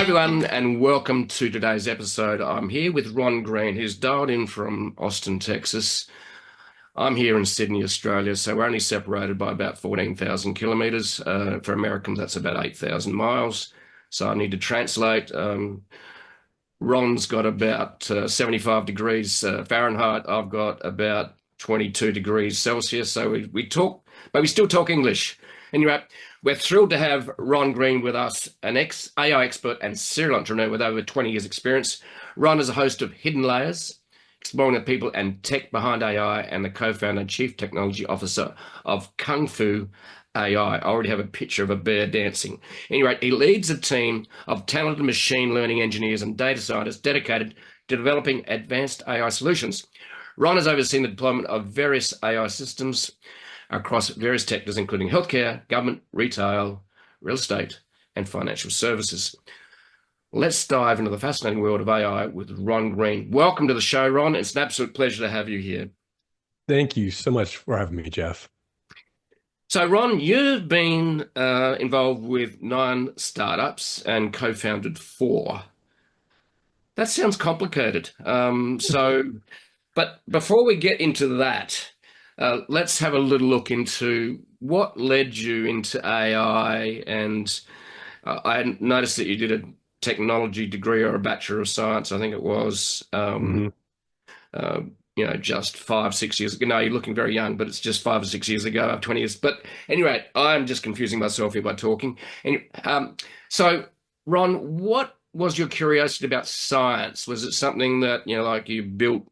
everyone, and welcome to today's episode. I'm here with Ron Green, who's dialed in from Austin, Texas. I'm here in Sydney, Australia, so we're only separated by about 14,000 kilometres. For Americans, that's about 8,000 miles. So I need to translate. Ron's got about 75 degrees Fahrenheit. I've got about 22 degrees Celsius. So we talk, but we still talk English. Anyway, we're thrilled to have Ron Green with us, an AI expert and serial entrepreneur with over 20 years experience. Ron is a host of Hidden Layers, exploring the people and tech behind AI, and the co-founder and chief technology officer of KUNGFU.AI. I already have a picture of a bear dancing. Anyway, he leads a team of talented machine learning engineers and data scientists dedicated to developing advanced AI solutions. Ron has overseen the deployment of various AI systems across various sectors, including healthcare, government, retail, real estate, and financial services. Let's dive into the fascinating world of AI with Ron Green. Welcome to the show, Ron. It's an absolute pleasure to have you here. Thank you so much for having me, Jeff. So, Ron, you've been involved with 9 startups and co-founded 4. That sounds complicated. But before we get into that, let's have a little look into what led you into AI. And I noticed that you did a technology degree or a Bachelor of Science, I think it was, just 5, 6 years ago. No, you're looking very young, but it's just 5 or 6 years ago, 20 years. But anyway, I'm just confusing myself here by talking. And so, Ron, what was your curiosity about science? Was it something that, like you built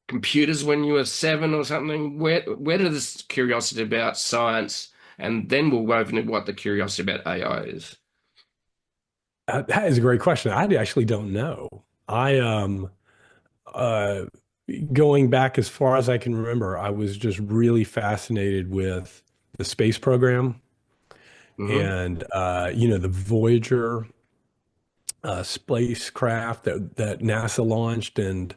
computers when you were 7 or something? Where did this curiosity about science, and then we'll go into what the curiosity about AI is? That is a great question. I actually don't know. Uh, Going back as far as I can remember, I was just really fascinated with the space program Hmm. and the Voyager spacecraft that NASA launched, and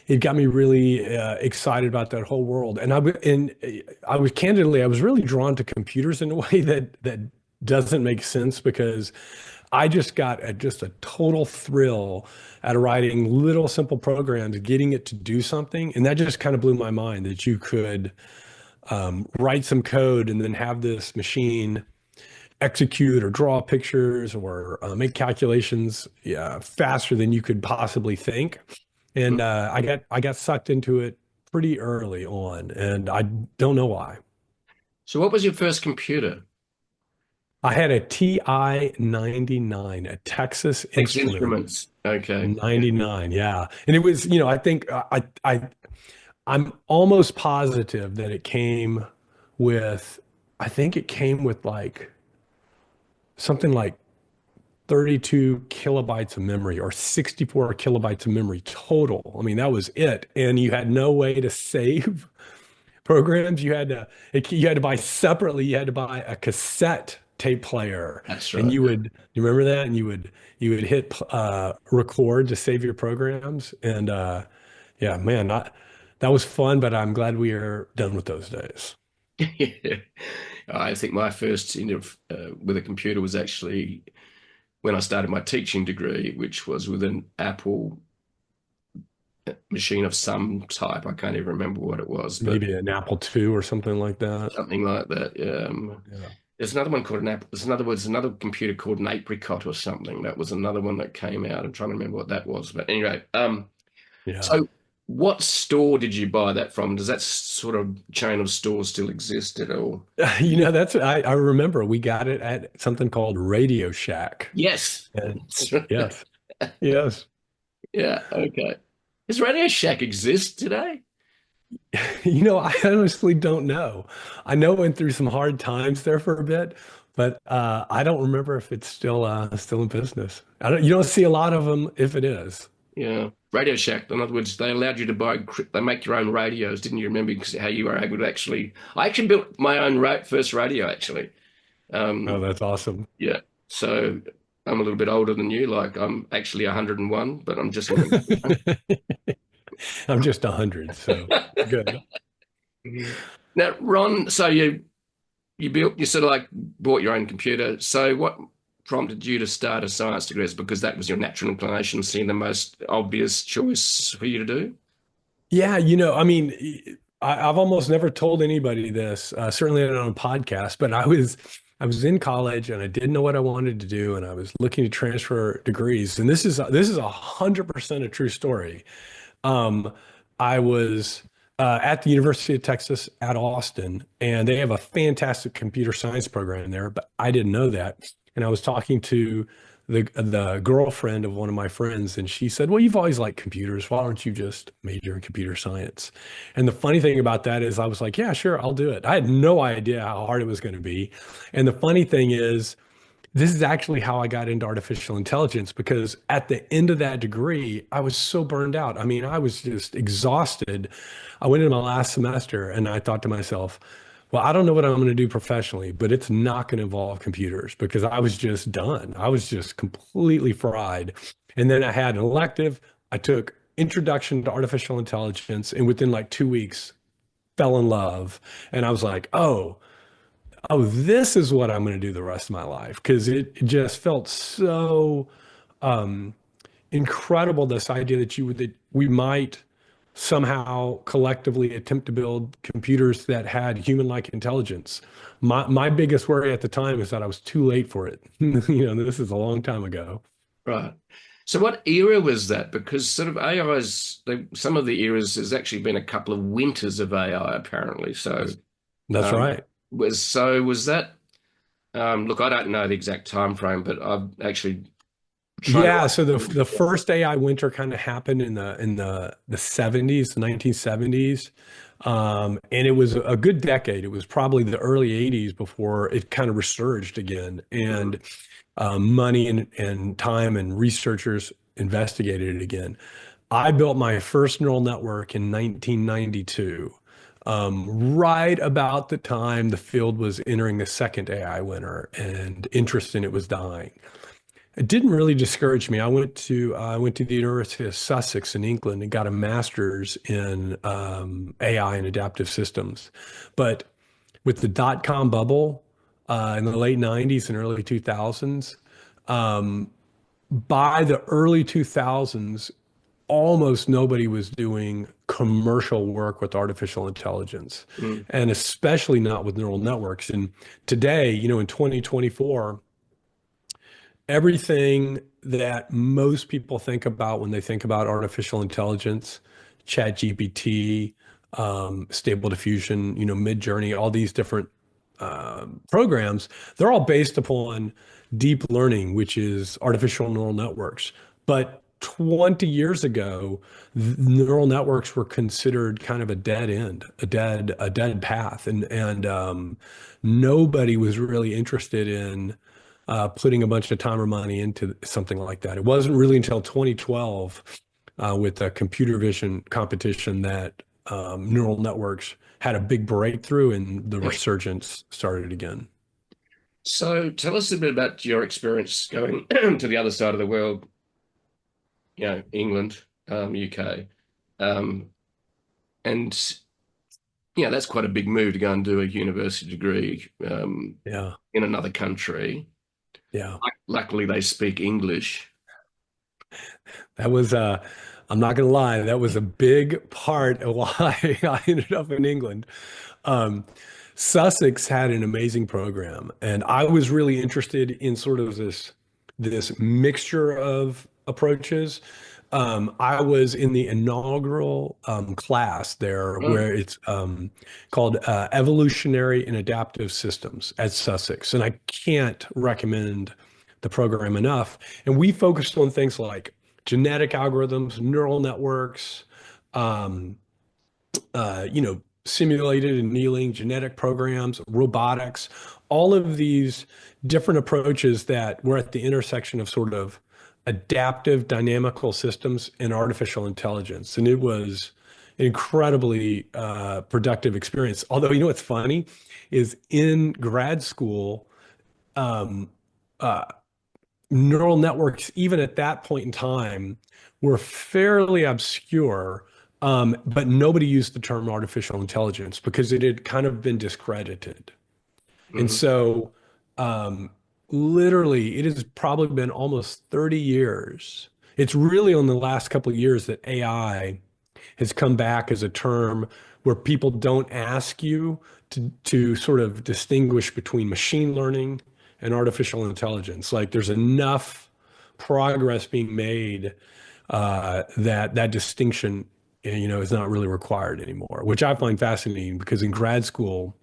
it got me really excited about that whole world. I was candidly, I was really drawn to computers in a way that doesn't make sense because I just got just a total thrill out of writing little simple programs, getting it to do something, and that just kind of blew my mind that you could write some code and then have this machine execute or draw pictures or make calculations, yeah, faster than you could possibly think. And I got sucked into it pretty early on, and I don't know why. So what was your first computer? I had a TI 99, a Texas Texas Instrument Instruments. Okay. 99, yeah. And it was, I think I'm almost positive that it came with, I think it came with like something like 32 kilobytes of memory or 64 kilobytes of memory total. I mean, that was it. And you had no way to save programs. You had to buy separately. You had to buy a cassette tape player, That's and right. you remember that, and you would hit record to save your programs. And yeah, man, that was fun. But I'm glad we are done with those days. Yeah. I think my first with a computer was actually when I started my teaching degree, which was with an Apple machine of some type. I can't even remember what it was, but Maybe an Apple II or something like that. something like that. Yeah. There's another one called an Apple. There's another computer called an apricot or something. That was another one that came out. I'm trying to remember what that was. But anyway, Yeah. so what store did you buy that from? Does that sort of chain of stores still exist at all? I remember we got it at something called Radio Shack. Yes. And That's right. yes, yes. Yeah. Okay. Does Radio Shack exist today? I honestly don't know. I know it went through some hard times there for a bit, but I don't remember if it's still in business. You don't see a lot of them if it is. Yeah. Radio Shack. In other words, they allowed you to buy, they make your own radios, didn't you remember? Because how you were able to I actually built my own first radio, actually. Oh, Um, that's awesome. yeah. So I'm a little bit older than you. Like I'm actually 101, but I'm just looking. I'm just 100, so good. Now, Ron, so you sort of like bought your own computer. So prompted you to start a science degree? Is it because that was your natural inclination, seeing the most obvious choice for you to do? Yeah, I mean, I've almost never told anybody this, certainly not on a podcast, but I was in college and I didn't know what I wanted to do, and I was looking to transfer degrees. And this is 100% a true story. Um, I was at the University of Texas at Austin, and they have a fantastic computer science program there, but I didn't know that. And I was talking to the girlfriend of one of my friends, and she said, "Well, you've always liked computers. Why don't you just major in computer science?" And the funny thing about that is, I was like, "Yeah, sure, I'll do it." I had no idea how hard it was going to be. And the funny thing is, this is actually how I got into artificial intelligence, because at the end of that degree, I was so burned out. I mean, I was just exhausted. I went into my last semester and I thought to myself, well, I don't know what I'm going to do professionally, but it's not going to involve computers, because I was just done. I was just completely fried. And then I had an elective. I took Introduction to Artificial Intelligence, and within like 2 weeks, fell in love. And I was like, oh, this is what I'm going to do the rest of my life, because it just felt so um, incredible. This idea that we might somehow collectively attempt to build computers that had human-like intelligence. My biggest worry at the time is that I was too late for it. This is a long time ago. Right. So what era was that? Because sort of AI's, some of the eras, there's actually been a couple of winters of AI apparently. So That's, that's um, right. was that, look, I don't know the exact time frame, but I'm actually trying Yeah, so the to. the first AI winter kind of happened in the 70s, the 1970s. And it was a good decade. It was probably the early 80s before it kind of resurged again. And money and time and researchers investigated it again. I built my first neural network in 1992, right about the time the field was entering the second AI winter and interest in it was dying. It didn't really discourage me. I went to the University of Sussex in England and got a master's in AI and adaptive systems. But with the dot-com bubble in the late 90s and early 2000s, by the early 2000s, almost nobody was doing commercial work with artificial intelligence, Mm. and especially not with neural networks. And today, in 2024, everything that most people think about when they think about artificial intelligence, ChatGPT, Stable Diffusion, Midjourney, all these different programs, they're all based upon deep learning, which is artificial neural networks. But 20 years ago, neural networks were considered kind of a dead end, a dead path, and nobody was really interested in putting a bunch of time or money into something like that. It wasn't really until 2012, with the computer vision competition, that neural networks had a big breakthrough and the Yeah. resurgence started again. So tell us a bit about your experience going to the other side of the world, England, UK. Um, and that's quite a big move to go and do a university degree Yeah, in another country. yeah. Luckily, they speak English. That was, I'm not gonna lie, that was a big part of why I ended up in England. Um, Sussex had an amazing program, and I was really interested in sort of this mixture of approaches. I was in the inaugural class there, Mm. where it's called Evolutionary and Adaptive Systems at Sussex, and I can't recommend the program enough. And we focused on things like genetic algorithms, neural networks, um, simulated annealing, genetic programs, robotics, all of these different approaches that were at the intersection of sort of adaptive dynamical systems and artificial intelligence. And it was an incredibly productive experience. Although, what's funny is, in grad school, um, uh, neural networks, even at that point in time, were fairly obscure, but nobody used the term artificial intelligence because it had kind of been discredited. And Mhm. so, um, literally, it has probably been almost 30 years. It's really on the last couple of years that AI has come back as a term where people don't ask you to sort of distinguish between machine learning and artificial intelligence. Like there's enough progress being made that that distinction, is not really required anymore, which I find fascinating because in grad school,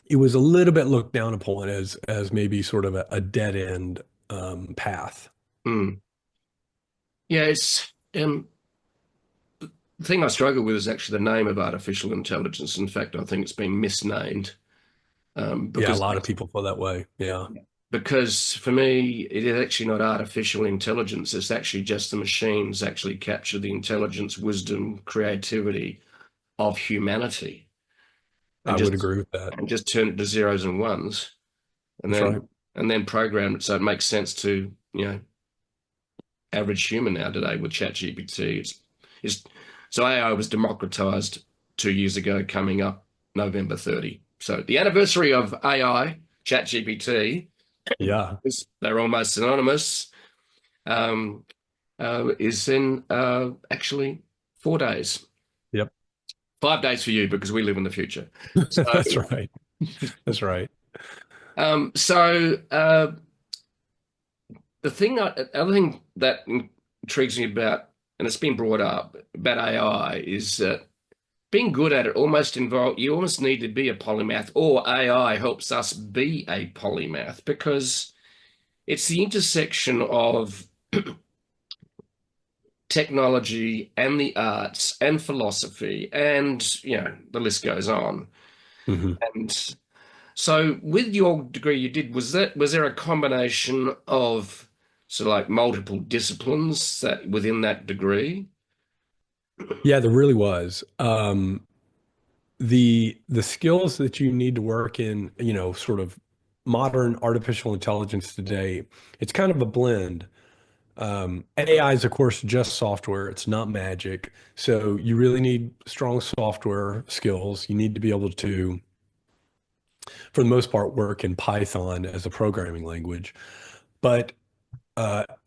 it was a little bit looked down upon as maybe sort of a dead end path. Hmm. Yeah, it's the thing I struggle with is actually the name of artificial intelligence. In fact, I think it's been misnamed Yeah, a because lot of people feel that way. Yeah, for me, it is actually not artificial intelligence. It's actually just the machines actually capture the intelligence, wisdom, creativity of humanity and I would agree with that. just turn it to zeros and ones and That's right. then program it so it makes sense to, average human now today with ChatGPT. It's so AI was democratized 2 years ago, coming up November 30. So the anniversary of AI, ChatGPT, Yeah. they're almost synonymous, um, is in actually 4 days. Yep. 5 days for you because we live in the future. So, That's right. That's right. so the other thing that intrigues me about, and it's been brought up about AI, is that being good at it you almost need to be a polymath, or AI helps us be a polymath because it's the intersection of technology and the arts and philosophy, and the list goes on. Hmm. And so, with your degree, was there a combination of sort of like multiple disciplines that within that degree? Yeah, there really was. The skills that you need to work in, sort of modern artificial intelligence today, it's kind of a blend. AI is, of course, just software. It's not magic. So you really need strong software skills. You need to be able to, for the most part, work in Python as a programming language. But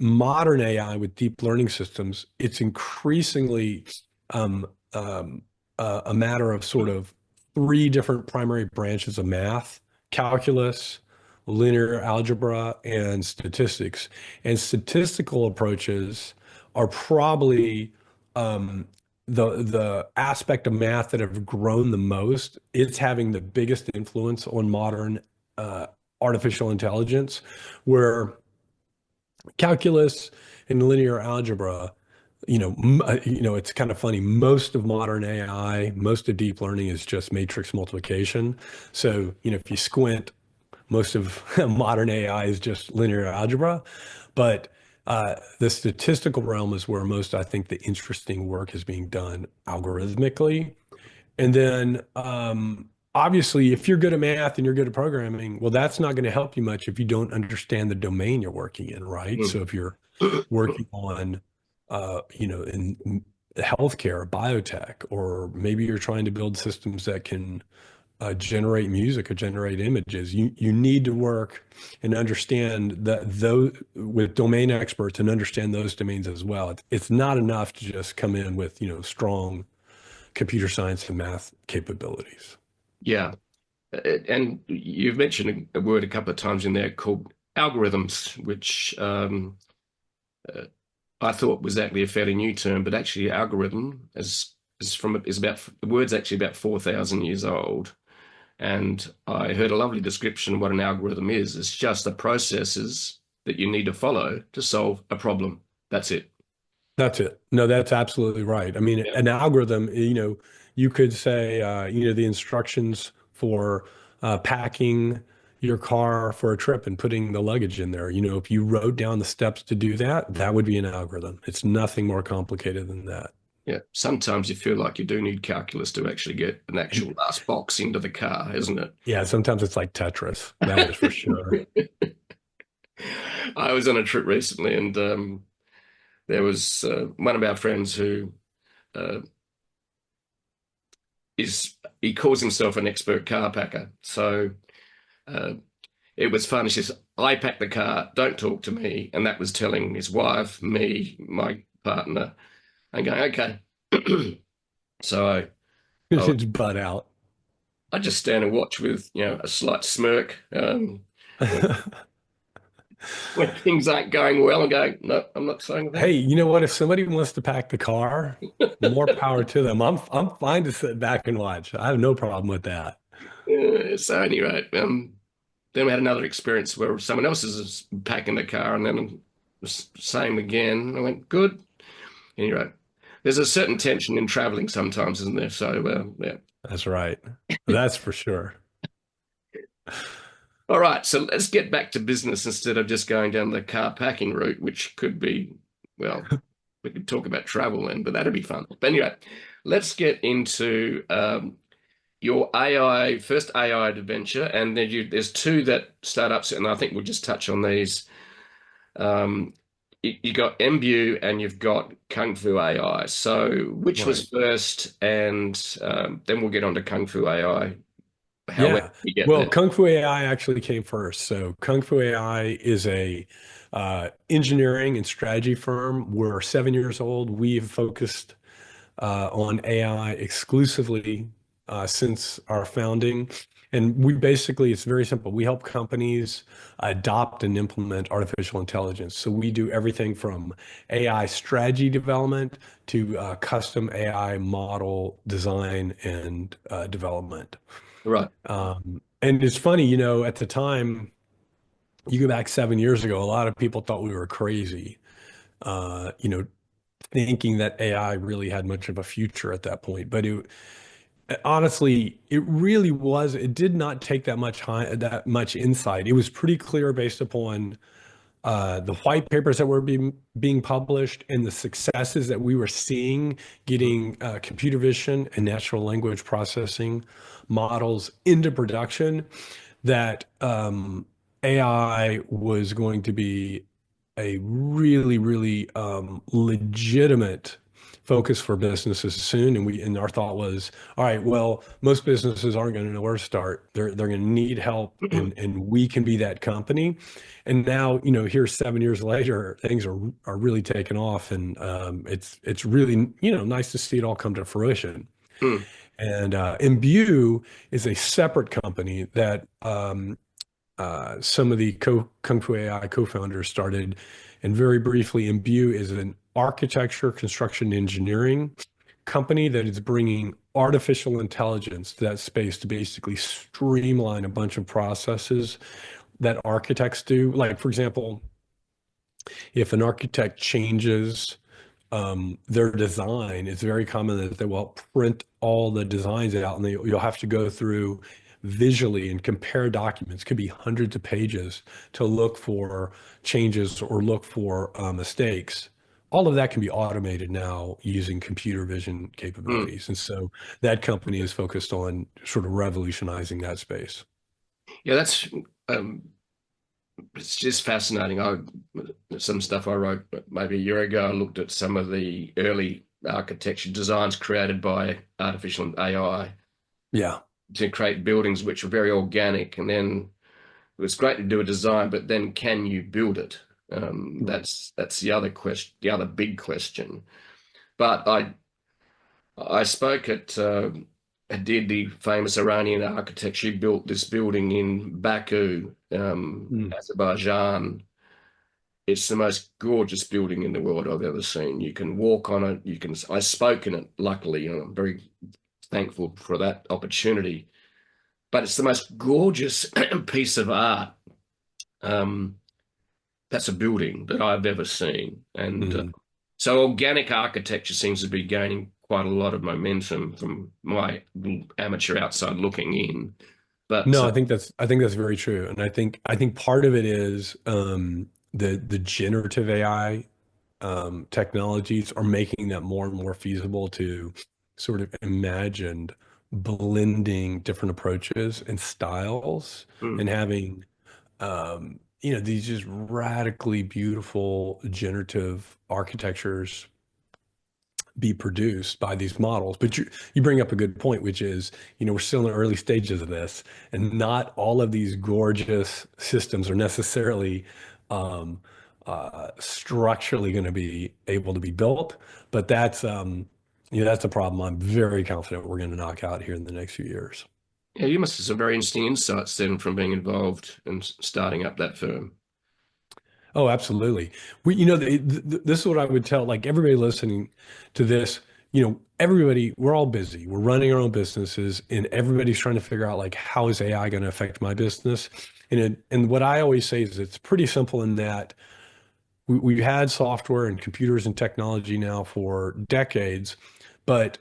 modern AI with deep learning systems, it's increasingly um, um, a matter of sort of three different primary branches of math: calculus, linear algebra, and statistics. And statistical approaches are probably the aspect of math that have grown the most. It's having the biggest influence on modern artificial intelligence, where calculus and linear algebra, it's kind of funny. Most of modern AI, most of deep learning is just matrix multiplication. So, if you squint, most of modern AI is just linear algebra. But the statistical realm is where most, I think, the interesting work is being done algorithmically. And then obviously, if you're good at math and you're good at programming, well, that's not going to help you much if you don't understand the domain you're working in, right? So if you're working on, in healthcare, biotech, or maybe you're trying to build systems that can generate music or generate images, you need to work and understand that those with domain experts and understand those domains as well. It's not enough to just come in with, strong computer science and math capabilities. Yeah. And you've mentioned a word a couple of times in there called algorithms, which uh, I thought was actually a fairly new term, but actually algorithm is about the word's actually about 4,000 years old. And I heard a lovely description of what an algorithm is. It's just the processes that you need to follow to solve a problem. That's it. That's it. No, that's absolutely right. I mean, Yeah. an algorithm, you could say, the instructions for packing your car for a trip and putting the luggage in there. If you wrote down the steps to do that, that would be an algorithm. It's nothing more complicated than that. Yeah. Sometimes you feel like you do need calculus to actually get an actual last box into the car, isn't Yeah, sometimes it's like Tetris. That is for sure. it? I was on a trip recently, and there was one of our friends who uh, he calls himself an expert car packer. So uh, it was fun. She says, I packed the car, don't talk to me. And that was telling his wife, me, my partner, and going, okay. So I, It's butt out. I just stand and watch with, a slight smirk when things aren't going well and going, no, I'm not saying Hey, that. you know what? If somebody wants to pack the car, more power to them. I'm fine to sit back and watch. I have no problem with that. So anyway, then we had another experience where someone else is packing the car, and then same again. I went, good. Anyway, there's a certain tension in traveling sometimes, isn't there? So, yeah. That's right. That's for sure. All right, so let's get back to business instead of just going down the car packing route, which could be, well, we could talk about travel then, but that'd be fun. But anyway, let's get into your AI, first AI adventure, and then there's two that startups, and I think we'll just touch on these. Um, you got MBU and you've got Kung Fu AI. So which was Right. first? And then we'll get on to Kung Fu AI, however Yeah. we get Well, there. KUNGFU.AI actually came first. So KUNGFU.AI is a engineering and strategy firm. We're 7 years old. We've focused on AI exclusively since our founding. And we basically, it's very simple. We help companies adopt and implement artificial intelligence. So we do everything from AI strategy development to custom AI model design and development. Right. And it's funny, at the time, you go back 7 years ago, a lot of people thought we were crazy, uh, you know, thinking that AI really had much of a future at that point. But honestly, it really was. It did not take that much insight. It was pretty clear based upon the white papers that were being published and the successes that we were seeing getting computer vision and natural language processing models into production that AI was going to be a really, really legitimate focus for businesses soon. And our thought was, all right, well, most businesses aren't going to know where to start. They're going to need help, and we can be that company. And now, here 7 years later, things are really taking off, and it's really nice to see it all come to fruition. Mm. And Imbue is a separate company that some of the Kung Fu AI co-founders started. And very briefly, Imbue is an architecture, construction, engineering company that is bringing artificial intelligence to that space to basically streamline a bunch of processes that architects do. Like, for example, if an architect changes their design, it's very common that they will print all the designs out, and you'll have to go through visually and compare documents. Could be hundreds of pages to look for changes or look for mistakes. All of that can be automated now using computer vision Mm. capabilities. And so that company is focused on sort of revolutionizing that space. Yeah, that's um, it's just fascinating. Some stuff I wrote maybe a year ago. I looked at some of the early architecture designs created by artificial AI Yeah. to create buildings which were very organic, and then it was great to do a design, but then can you build it? Right. That's the other question, the other big question. But I spoke at did the famous Iranian architect. She built this building in Baku, Mm. Azerbaijan. It's the most gorgeous building in the world I've ever seen. You can walk on it. You can. I spoke in it, luckily, and I'm very thankful for that opportunity. But it's the most gorgeous piece of art. Um, that's a building that I've ever seen. And Mm. so organic architecture seems to be gaining quite a lot of momentum from my amateur outside looking in. But No, I think that's very true, and I think part of it is the generative AI technologies are making that more and more feasible to sort of imagine blending different approaches and styles mm, and having these just radically beautiful generative architectures be produced by these models. But you bring up a good point, which is, we're still in the early stages of this, and not all of these gorgeous systems are necessarily structurally going to be able to be built. But that's a problem I'm very confident we're going to knock out here in the next few years. Yeah, you must have some very interesting insights then from being involved and starting up that firm. Oh, absolutely. This is what I would tell like everybody listening to this. Everybody, we're all busy. We're running our own businesses, and everybody's trying to figure out like how is AI going to affect my business? And what I always say is it's pretty simple in that we've had software and computers and technology now for decades, but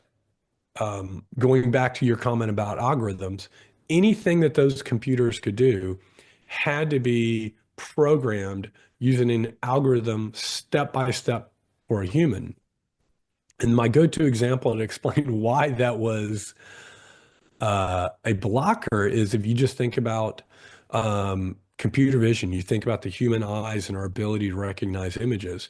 going back to your comment about algorithms, anything that those computers could do had to be programmed using an algorithm step by step for a human. And my go-to example and explain why that was a blocker is if you just think about computer vision, you think about the human eyes and our ability to recognize images.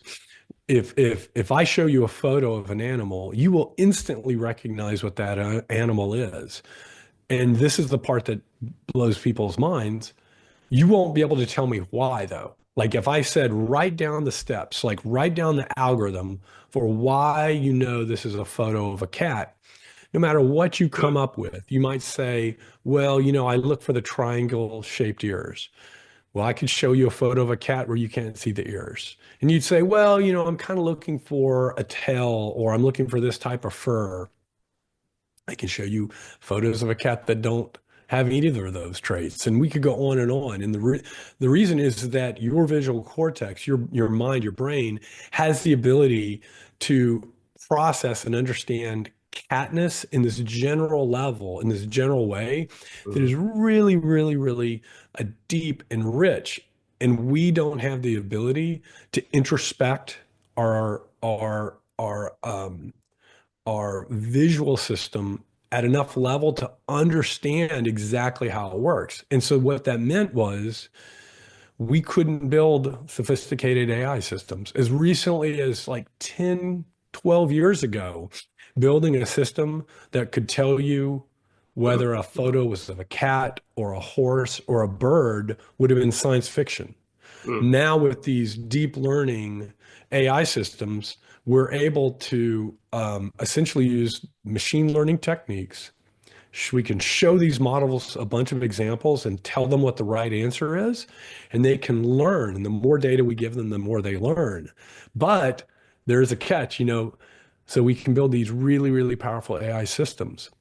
If I show you a photo of an animal, you will instantly recognize what that animal is. And this is the part that blows people's minds. You won't be able to tell me why, though. Like if I said, write down the steps, like write down the algorithm for why you know this is a photo of a cat, no matter what you come up with, you might say, well, I look for the triangle shaped ears. Well, I could show you a photo of a cat where you can't see the ears. And you'd say, well, I'm kind of looking for a tail or I'm looking for this type of fur. I can show you photos of a cat that don't have either of those traits. And we could go on and on. And the reason is that your visual cortex, your mind, your brain has the ability to process and understand catness in this general level, in this general way that Mhm. is really, really, really deep and rich. And we don't have the ability to introspect our visual system at enough level to understand exactly how it works. And so what that meant was we couldn't build sophisticated AI systems. As recently as like 10, 12 years ago, building a system that could tell you Mm, whether a photo was of a cat or a horse or a bird would have been science fiction. mm, Now, with these deep learning AI systems, we're able to essentially use machine learning techniques. We can show these models a bunch of examples and tell them what the right answer is, and they can learn. And the more data we give them, the more they learn. But there's a catch, so we can build these really, really powerful AI systems,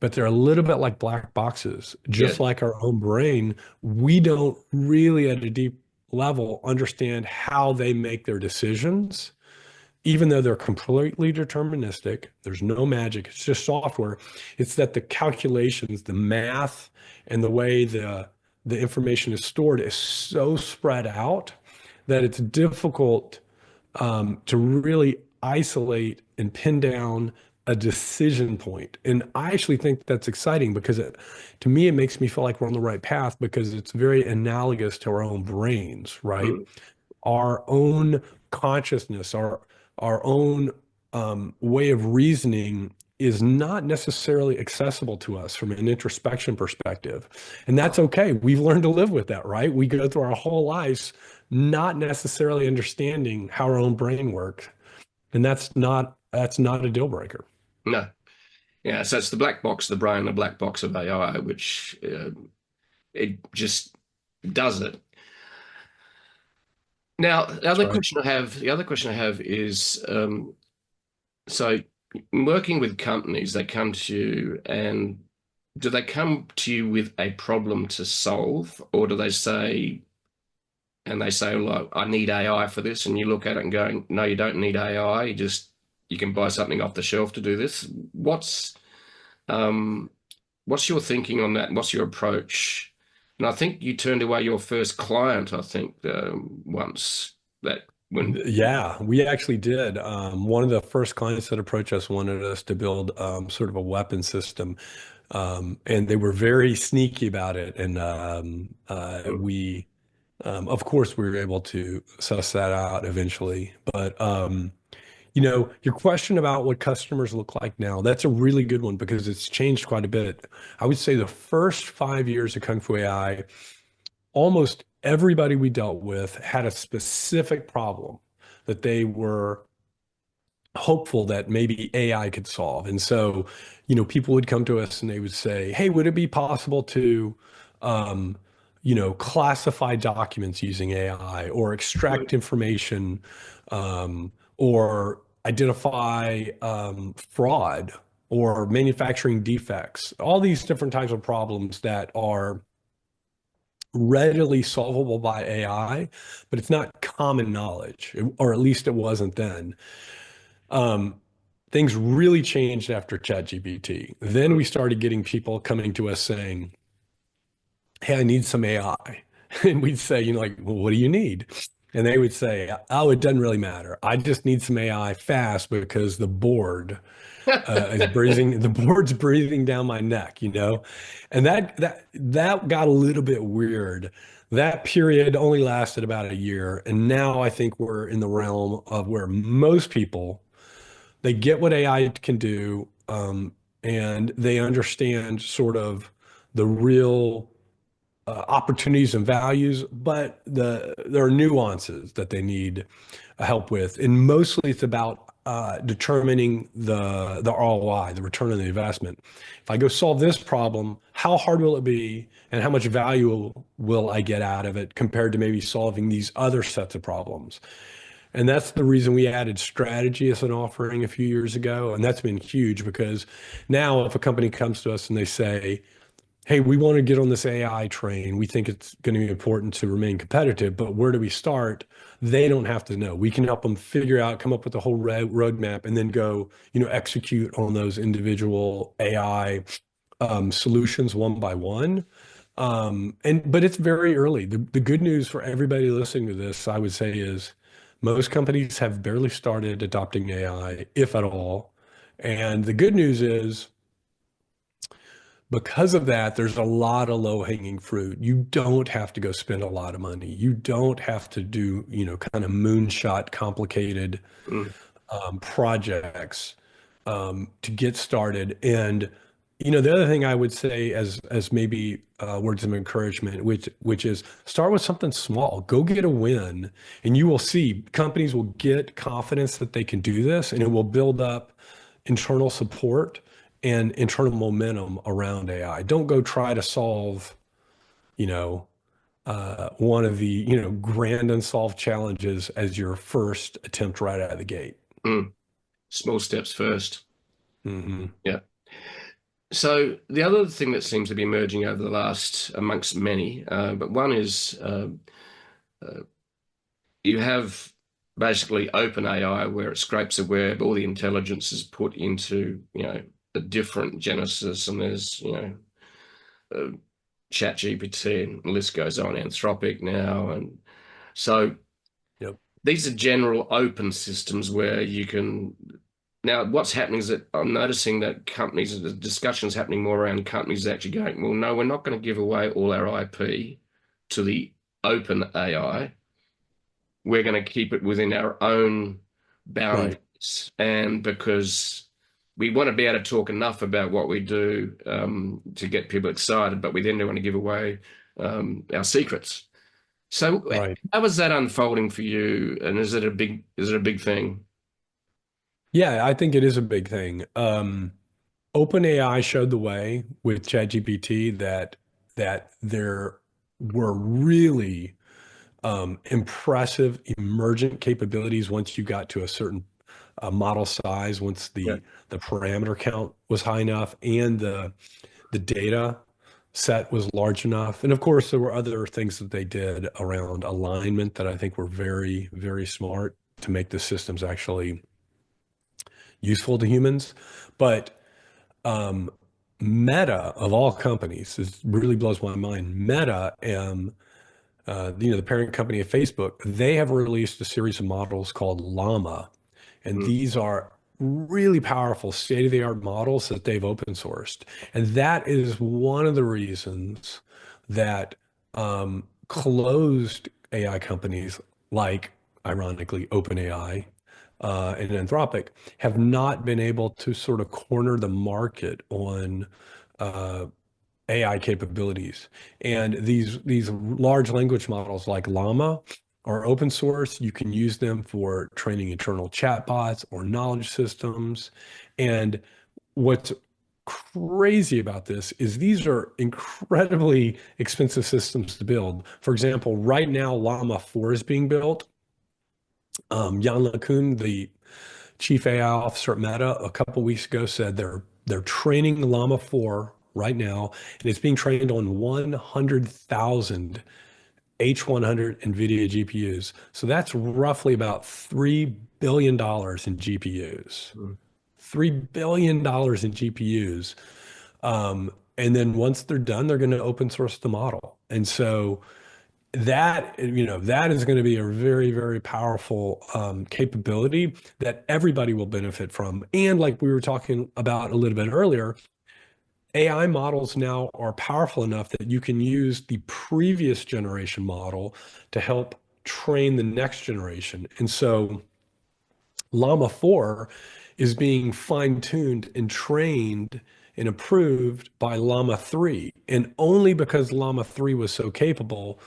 but they're a little bit like black boxes. yeah. Just like our own brain, we don't really at a deep level understand how they make their decisions, even though they're completely deterministic. There's no magic, it's just software. It's that the calculations, the math, and the way the information is stored is so spread out that it's difficult to really isolate and pin down a decision point. And I actually think that's exciting because to me, it makes me feel like we're on the right path because it's very analogous to our own brains, right? Mm, Our own consciousness, our own way of reasoning is not necessarily accessible to us from an introspection perspective. And that's okay. We've learned to live with that, right? We go through our whole lives not necessarily understanding how our own brain works. And that's not a deal breaker. no. Yeah, so it's the black box, the brain, the black box of AI, which it just does it. Now, That's right. the other question I have is, so working with companies, they come to you and do they come to you with a problem to solve, or do they say, look, I need AI for this, and you look at it and going, no, you don't need AI, you can buy something off the shelf to do this. Um, what's your thinking on that? What's your approach? And I think you turned away your first client, I think, once that when. Yeah, we actually did. One of the first clients that approached us wanted us to build sort of a weapon system, and they were very sneaky about it. And of course, we were able to suss that out eventually. But Your question about what customers look like now, that's a really good one because it's changed quite a bit. I would say the first 5 years of Kung Fu AI, almost everybody we dealt with had a specific problem that they were hopeful that maybe AI could solve. And so, people would come to us and they would say, "Hey, would it be possible to, um, classify documents using AI or extract information, or identify fraud or manufacturing defects?" All these different types of problems that are readily solvable by AI, but it's not common knowledge, or at least it wasn't then. Um, Things really changed after ChatGPT. Then we started getting people coming to us saying, "Hey, I need some AI." And we'd say, like, "Well, what do you need?" And they would say, "Oh, it doesn't really matter. I just need some AI fast because the board is breathing, the board's breathing down my neck." And that got a little bit weird. That period only lasted about a year. And now I think we're in the realm of where most people, they get what AI can do, and they understand sort of the real opportunities and values, but there are nuances that they need help with. And mostly it's about determining the ROI, the return on the investment. If I go solve this problem, how hard will it be, and how much value will I get out of it compared to maybe solving these other sets of problems? And that's the reason we added strategy as an offering a few years ago. And that's been huge because now if a company comes to us and they say, "Hey, we want to get on this AI train. We think it's going to be important to remain competitive, but where do we start?" They don't have to know. We can help them figure out, come up with a whole roadmap, and then go, execute on those individual AI solutions one by one. But it's very early. The good news for everybody listening to this, I would say, is most companies have barely started adopting AI, if at all. And the good news is, because of that, there's a lot of low-hanging fruit. You don't have to go spend a lot of money. You don't have to do, kind of moonshot, complicated Mm. projects to get started. And the other thing I would say, as maybe words of encouragement, which is start with something small. Go get a win, and you will see companies will get confidence that they can do this, and it will build up internal support and internal momentum around AI. Don't go try to solve, you know, one of the, grand unsolved challenges as your first attempt right out of the gate. Mm. Small steps first. Hmm. Yeah. So the other thing that seems to be emerging over the last, amongst many, but one is uh, you have basically open AI where it scrapes the web, all the intelligence is put into, a different Genesis, and there's, uh, Chat GPT, and the list goes on, Anthropic now. And so Yep. these are general open systems where you can. Now, what's happening is that I'm noticing that companies, the discussions happening more around companies actually going, "Well, no, we're not going to give away all our IP to the open AI. We're going to keep it within our own Right. boundaries." And because we want to be able to talk enough about what we do, to get people excited, but we then don't want to give away our secrets. So Right. how was that unfolding for you? And is it a big thing? Yeah, I think it is a big thing. OpenAI showed the way with ChatGPT that there were really impressive emergent capabilities once you got to a certain model size, once Yeah. the parameter count was high enough and the data set was large enough. And of course, there were other things that they did around alignment that I think were very, very smart to make the systems actually useful to humans. But um, Meta, of all companies, this really blows my mind. Meta, the parent company of Facebook, they have released a series of models called Llama, and Mm. these are really powerful, state-of-the-art models that they've open sourced. And that is one of the reasons that closed AI companies like, ironically, OpenAI and Anthropic have not been able to sort of corner the market on uh, AI capabilities. And these large language models like Llama are open source. You can use them for training internal chatbots or knowledge systems. And what's crazy about this is these are incredibly expensive systems to build. For example, right now, Llama 4 is being built. 𝓀𝓲𝓵𝓵, the chief AI officer at Meta, a couple weeks ago said they're training Llama 4 right now, and it's being trained on 100,000 H100 NVIDIA GPUs. So that's roughly about $3 billion in GPUs. Mm. $3 billion in GPUs. And then once they're done, they're going to open source the model. And so that is going to be a very, very powerful capability that everybody will benefit from. And like we were talking about a little bit earlier, AI models now are powerful enough that you can use the previous generation model to help train the next generation. And so Llama 4 is being fine-tuned and trained and approved by Llama 3. And only because Llama 3 was so capable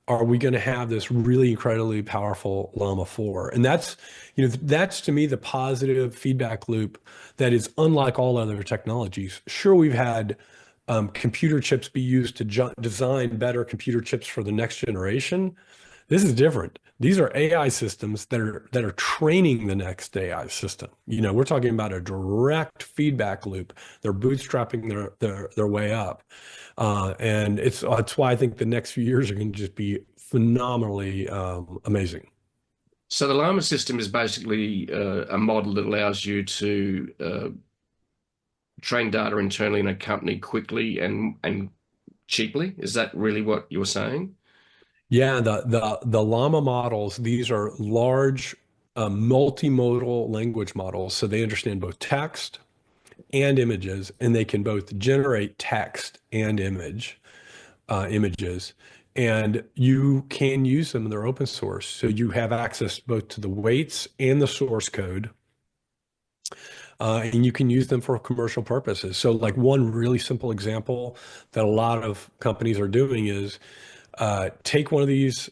are we going to have this really incredibly powerful Llama 4. And that's to me the positive feedback loop that is unlike all other technologies. Sure, we've had computer chips be used to design better computer chips for the next generation. This is different. These are AI systems that are training the next AI system. We're talking about a direct feedback loop. They're bootstrapping their way up. And it's why I think the next few years are going to just be phenomenally amazing. So the Llama system is basically a model that allows you to train data internally in a company quickly and cheaply. Is that really what you're saying? Yeah, the Llama models, these are large multimodal language models. So they understand both text and images, and they can both generate text and images. And you can use them, they're open source. So you have access both to the weights and the source code. And you can use them for commercial purposes. So like one really simple example that a lot of companies are doing is take one of these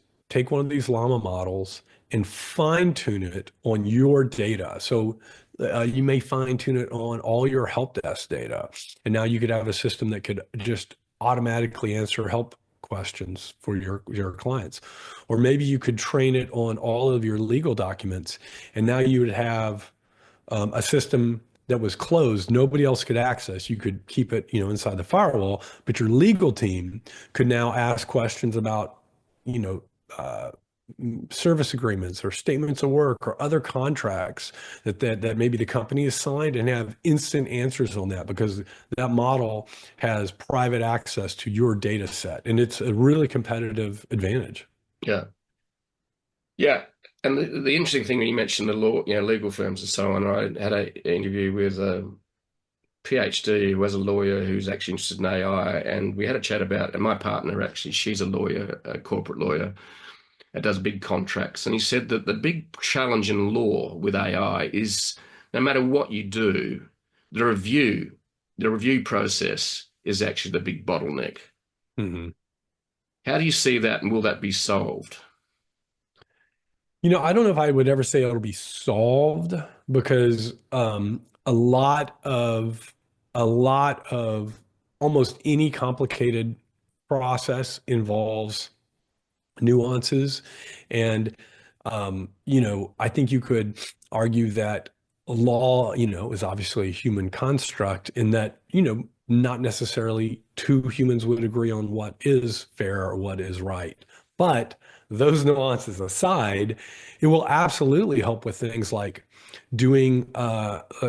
Llama models and fine tune it on your data. So you may fine tune it on all your help desk data. And now you could have a system that could just automatically answer help questions for your clients. Or maybe you could train it on all of your legal documents. And now you would have a system that was closed, nobody else could access. You could keep it, inside the firewall, but your legal team could now ask questions about, you know, uh, service agreements or statements of work or other contracts that maybe the company has signed and have instant answers on that because that model has private access to your data set. And it's a really competitive advantage. Yeah. Yeah. And the interesting thing when you mentioned the law, legal firms and so on, I had an interview with a PhD who was a lawyer who's actually interested in AI, and we had a chat about, and my partner actually, she's a lawyer, a corporate lawyer, that does big contracts, and he said that the big challenge in law with AI is no matter what you do, the review process is actually the big bottleneck. Mhm. How do you see that, and will that be solved? I don't know if I would ever say it'll be solved because a lot of almost any complicated process involves nuances. And, I think you could argue that law, is obviously a human construct in that, not necessarily two humans would agree on what is fair or what is right. But those nuances aside, it will absolutely help with things like doing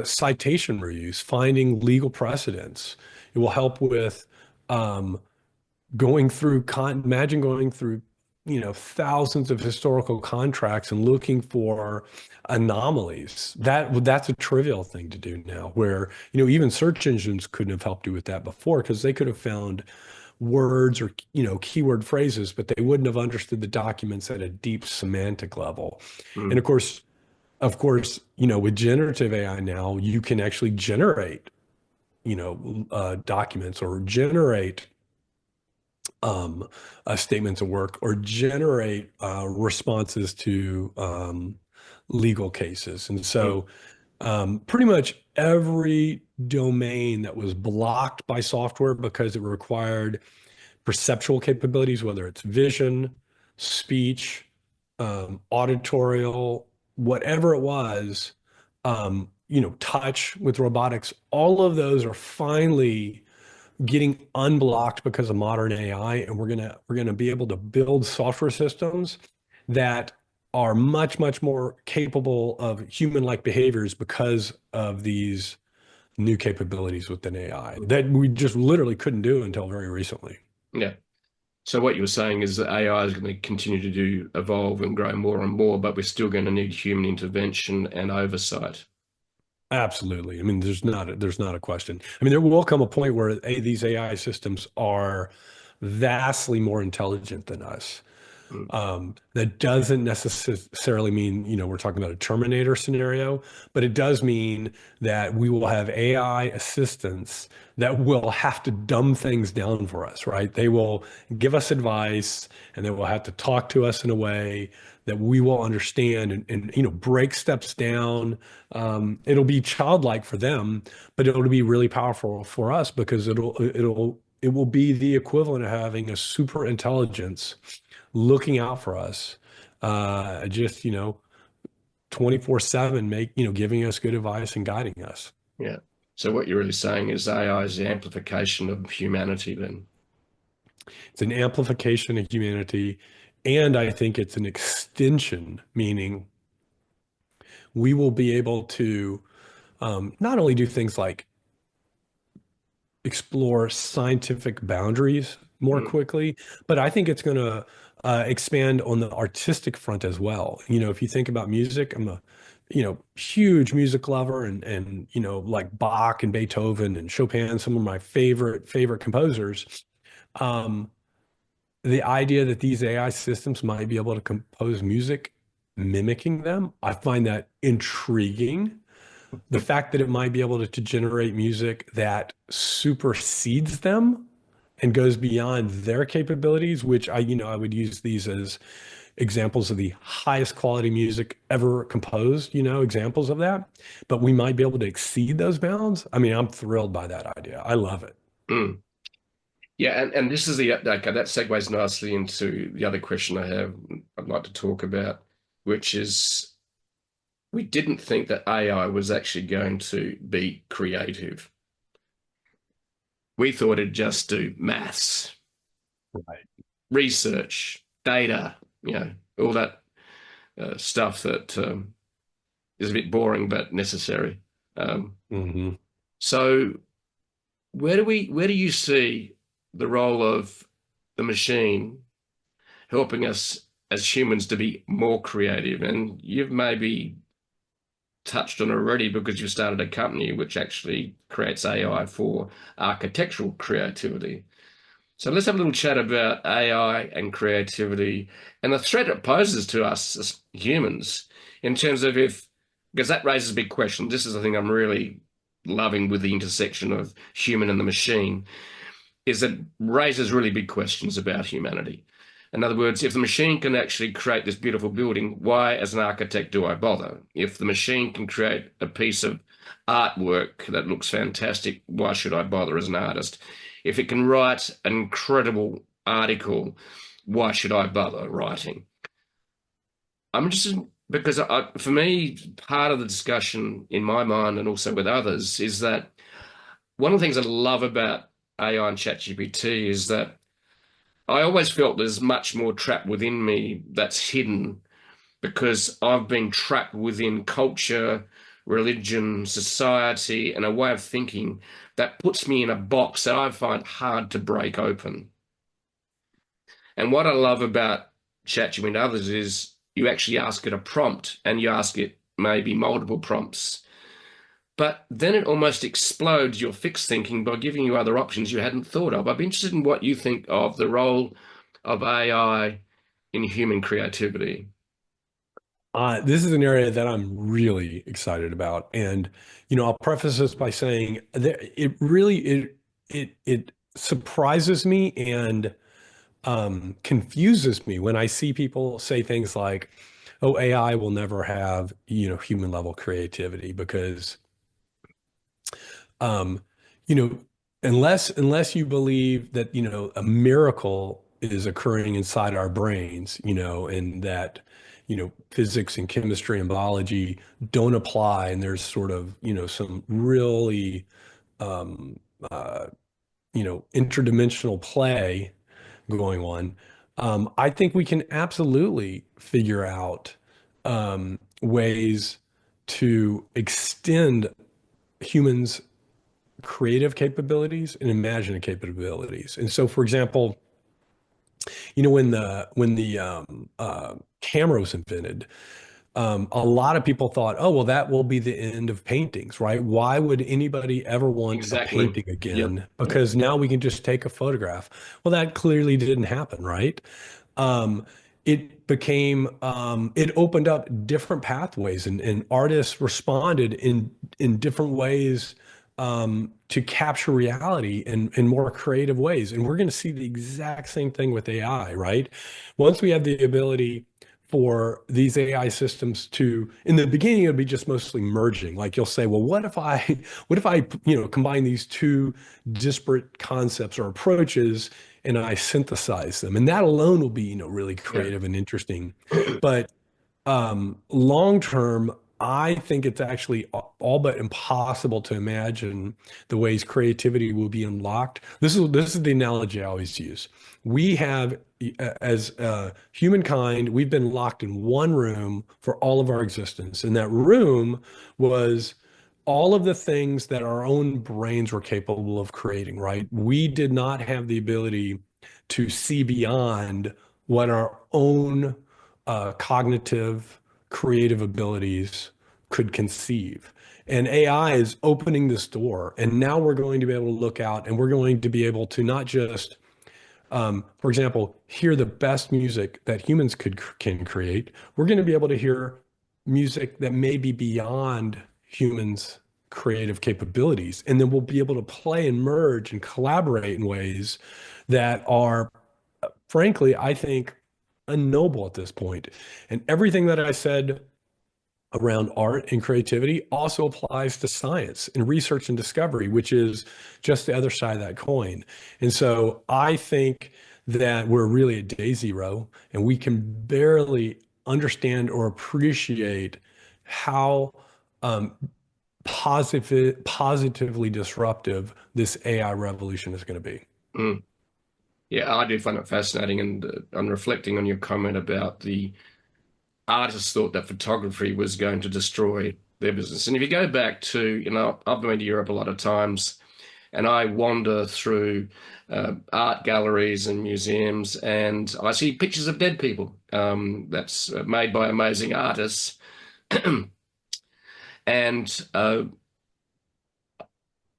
citation reviews, finding legal precedents. It will help with um, imagine going through, thousands of historical contracts and looking for anomalies. That's a trivial thing to do now, where, even search engines couldn't have helped you with that before because they could have found words or, keyword phrases, but they wouldn't have understood the documents at a deep semantic level. And Mm. of course, of course, with generative AI now, you can actually generate, documents or generate statements of work or generate responses to legal cases. And Mm, so pretty much every domain that was blocked by software because it required perceptual capabilities, whether it's vision, speech, auditorial, whatever it was, touch with robotics, all of those are finally getting unblocked because of modern AI, and we're gonna be able to build software systems that are much, much more capable of human-like behaviors because of these new capabilities within AI that we just literally couldn't do until very recently. yeah. So what you were saying is that AI is going to continue to evolve and grow more and more, but we're still going to need human intervention and oversight. Absolutely. I mean, there's not a question. I mean, there will come a point where these AI systems are vastly more intelligent than us. Mm, That doesn't necessarily mean, we're talking about a Terminator scenario, but it does mean that we will have AI assistants that will have to dumb things down for us, right? They will give us advice and they will have to talk to us in a way that we will understand and break steps down. It'll be childlike for them, but it'll be really powerful for us because it will be the equivalent of having a super intelligence looking out for us, just 24/7, giving us good advice and guiding us. yeah. So what you're really saying is AI is the amplification of humanity then. It's an amplification of humanity, and I think it's an extension, meaning we will be able to not only do things like explore scientific boundaries more Mm, quickly, but I think it's going to expand on the artistic front as well. If you think about music, I'm a huge music lover, and like Bach and Beethoven and Chopin, some of my favorite composers. Um, the idea that these AI systems might be able to compose music mimicking them, I find that intriguing. The fact that it might be able to generate music that supersedes them and goes beyond their capabilities, which I would use these as examples of the highest quality music ever composed, examples of that. But we might be able to exceed those bounds. I mean, I'm thrilled by that idea. I love it. mm. Yeah, and this is the okay, that segues nicely into the other question I have I'd like to talk about, which is we didn't think that AI was actually going to be creative. We thought it'd just do maths, Right. research, data, all that stuff that is a bit boring but necessary. Um, Hmm. so where do you see the role of the machine helping us as humans to be more creative? And you've maybe touched on already because you started a company which actually creates AI for architectural creativity. So let's have a little chat about AI and creativity and the threat it poses to us as humans in terms of if, because that raises a big question. This is the thing I'm really loving with the intersection of human and the machine, is that raises really big questions about humanity. In other words, if the machine can actually create this beautiful building, why, as an architect, do I bother? If the machine can create a piece of artwork that looks fantastic, why should I bother as an artist? If it can write an incredible article, why should I bother writing? I'm interested because for me, part of the discussion in my mind and also with others is that one of the things I love about AI and ChatGPT is that I always felt there's much more trapped within me that's hidden because I've been trapped within culture, religion, society, and a way of thinking that puts me in a box that I find hard to break open. And what I love about ChatGPT and others is you actually ask it a prompt and you ask it maybe multiple prompts. But then it almost explodes your fixed thinking by giving you other options you hadn't thought of. I'd be interested in what you think of the role of AI in human creativity. This is an area that I'm really excited about, and I'll preface this by saying that it surprises me and confuses me when I see people say things like, "Oh, AI will never have human level creativity because um, you know, unless you believe that, a miracle is occurring inside our brains, and that, physics and chemistry and biology don't apply, and there's sort of, some really, um, uh, interdimensional play going on. I think we can absolutely figure out ways to extend humans' creative capabilities and imaginative capabilities. And so, for example, when the camera was invented, a lot of people thought, oh, well, that will be the end of paintings, right? Why would anybody ever want a Exactly. painting Yep. again? Because now we can just take a photograph. Well, that clearly didn't happen, right? Um, it opened up different pathways, and artists responded in different ways to capture reality in more creative ways. And we're going to see the exact same thing with AI, right? Once we have the ability for these AI systems to, in the beginning, it'll be just mostly merging. Like you'll say, well, what if I, combine these two disparate concepts or approaches and I synthesize them? And that alone will be, really Yeah. creative and interesting. But long term, I think it's actually all but impossible to imagine the ways creativity will be unlocked. This is the analogy I always use. We have, as humankind, we've been locked in one room for all of our existence, and that room was all of the things that our own brains were capable of creating. Right? We did not have the ability to see beyond what our own cognitive, creative abilities could conceive. And AI is opening this door. And now we're going to be able to look out and we're going to be able to not just, for example, hear the best music that humans can create. We're going to be able to hear music that may be beyond humans' creative capabilities. And then we'll be able to play and merge and collaborate in ways that are, frankly, I think, unknowable at this point. And everything that I said around art and creativity also applies to science and research and discovery, which is just the other side of that coin. And so I think that we're really at day zero and we can barely understand or appreciate how um, positively disruptive this AI revolution is going to be. Mm. Yeah, I do find it fascinating, and I'm reflecting on your comment about the artists thought that photography was going to destroy their business. And if you go back to, I've been to Europe a lot of times, and I wander through art galleries and museums, and I see pictures of dead people that's made by amazing artists. And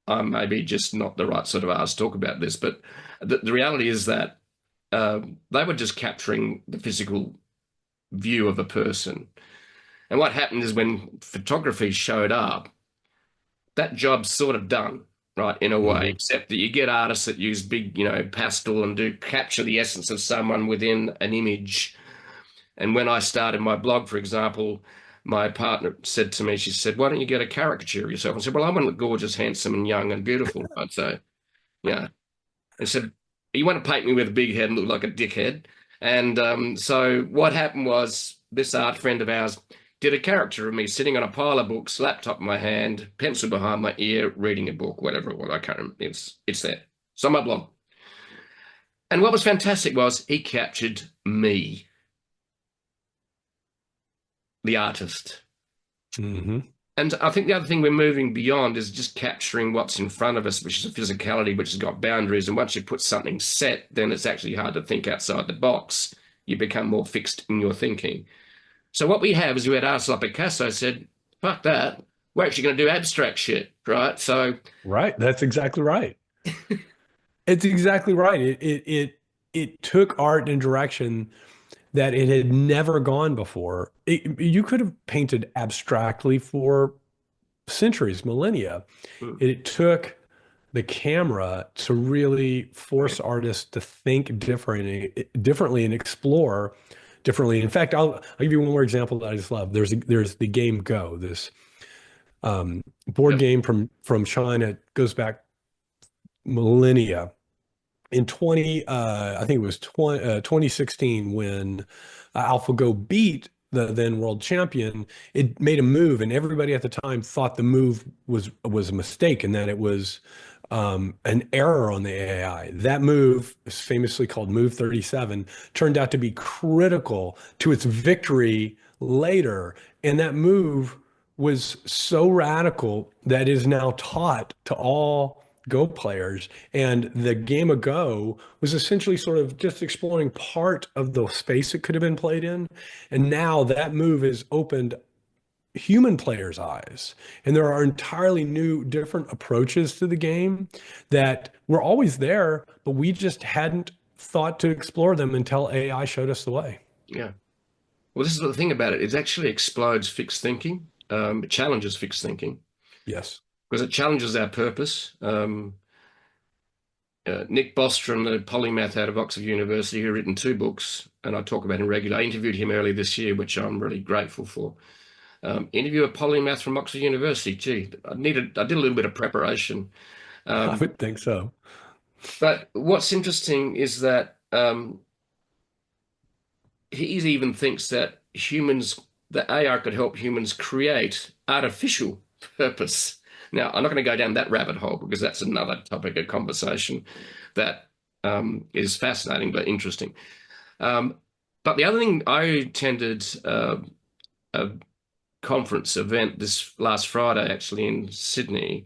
I'm maybe just not the right sort of artist to talk about this, but the reality is that they were just capturing the physical view of a person. And what happened is when photography showed up, that job's sort of done, right, in a way, Mhm. except that you get artists that use big, pastel and do capture the essence of someone within an image. And when I started my blog, for example, my partner said to me, she said, "Why don't you get a caricature of yourself?" I said, "Well, I want to look gorgeous, handsome, and young and beautiful." Right? So, yeah. And said, "You want to paint me with a big head and look like a dickhead?" And so what happened was this art friend of ours did a character of me sitting on a pile of books, laptop in my hand, pencil behind my ear, reading a book, whatever it was. I can't remember. It's there. It's on my blog. And what was fantastic was he captured me, the artist. Mhm. And I think the other thing we're moving beyond is just capturing what's in front of us, which is a physicality, which has got boundaries. And once you put something set, then it's actually hard to think outside the box. You become more fixed in your thinking. So what we have is we had artists like Picasso said, fuck that. We're actually going to do abstract shit, right? So, Right. That's exactly right. It's exactly right. It took art in a direction that it had never gone before. You could have painted abstractly for centuries, millennia. Mm. It took the camera to really force artists to think differently and explore differently. In fact, I'll give you one more example that I just love. There's the game Go, this board Yep. game from China. It goes back millennia. In 20, I think it was 2016 when AlphaGo beat the then world champion, it made a move, and everybody at the time thought the move was a mistake and that it was an error on the AI. That move is famously called Move 37, turned out to be critical to its victory later. And that move was so radical that is now taught to all Go players. And the game of Go was essentially sort of just exploring part of the space it could have been played in. And now that move has opened human players' eyes. And there are entirely new, different approaches to the game that were always there, but we just hadn't thought to explore them until AI showed us the way. Yeah. Well, this is the thing about it. It actually explodes fixed thinking. It challenges fixed thinking Yes. because it challenges our purpose. Nick Bostrom, the polymath out of Oxford University, who written two books, and I talk about him regularly. I interviewed him earlier this year, which I'm really grateful for. Interview a polymath from Oxford University. Gee, I did a little bit of preparation. I Um, would think so. but what's interesting is that he even thinks that that AI could help humans create artificial purpose. Now, I'm not going to go down that rabbit hole because that's another topic of conversation that is fascinating but interesting. Um, but the other thing, I attended a conference event this last Friday, actually in Sydney,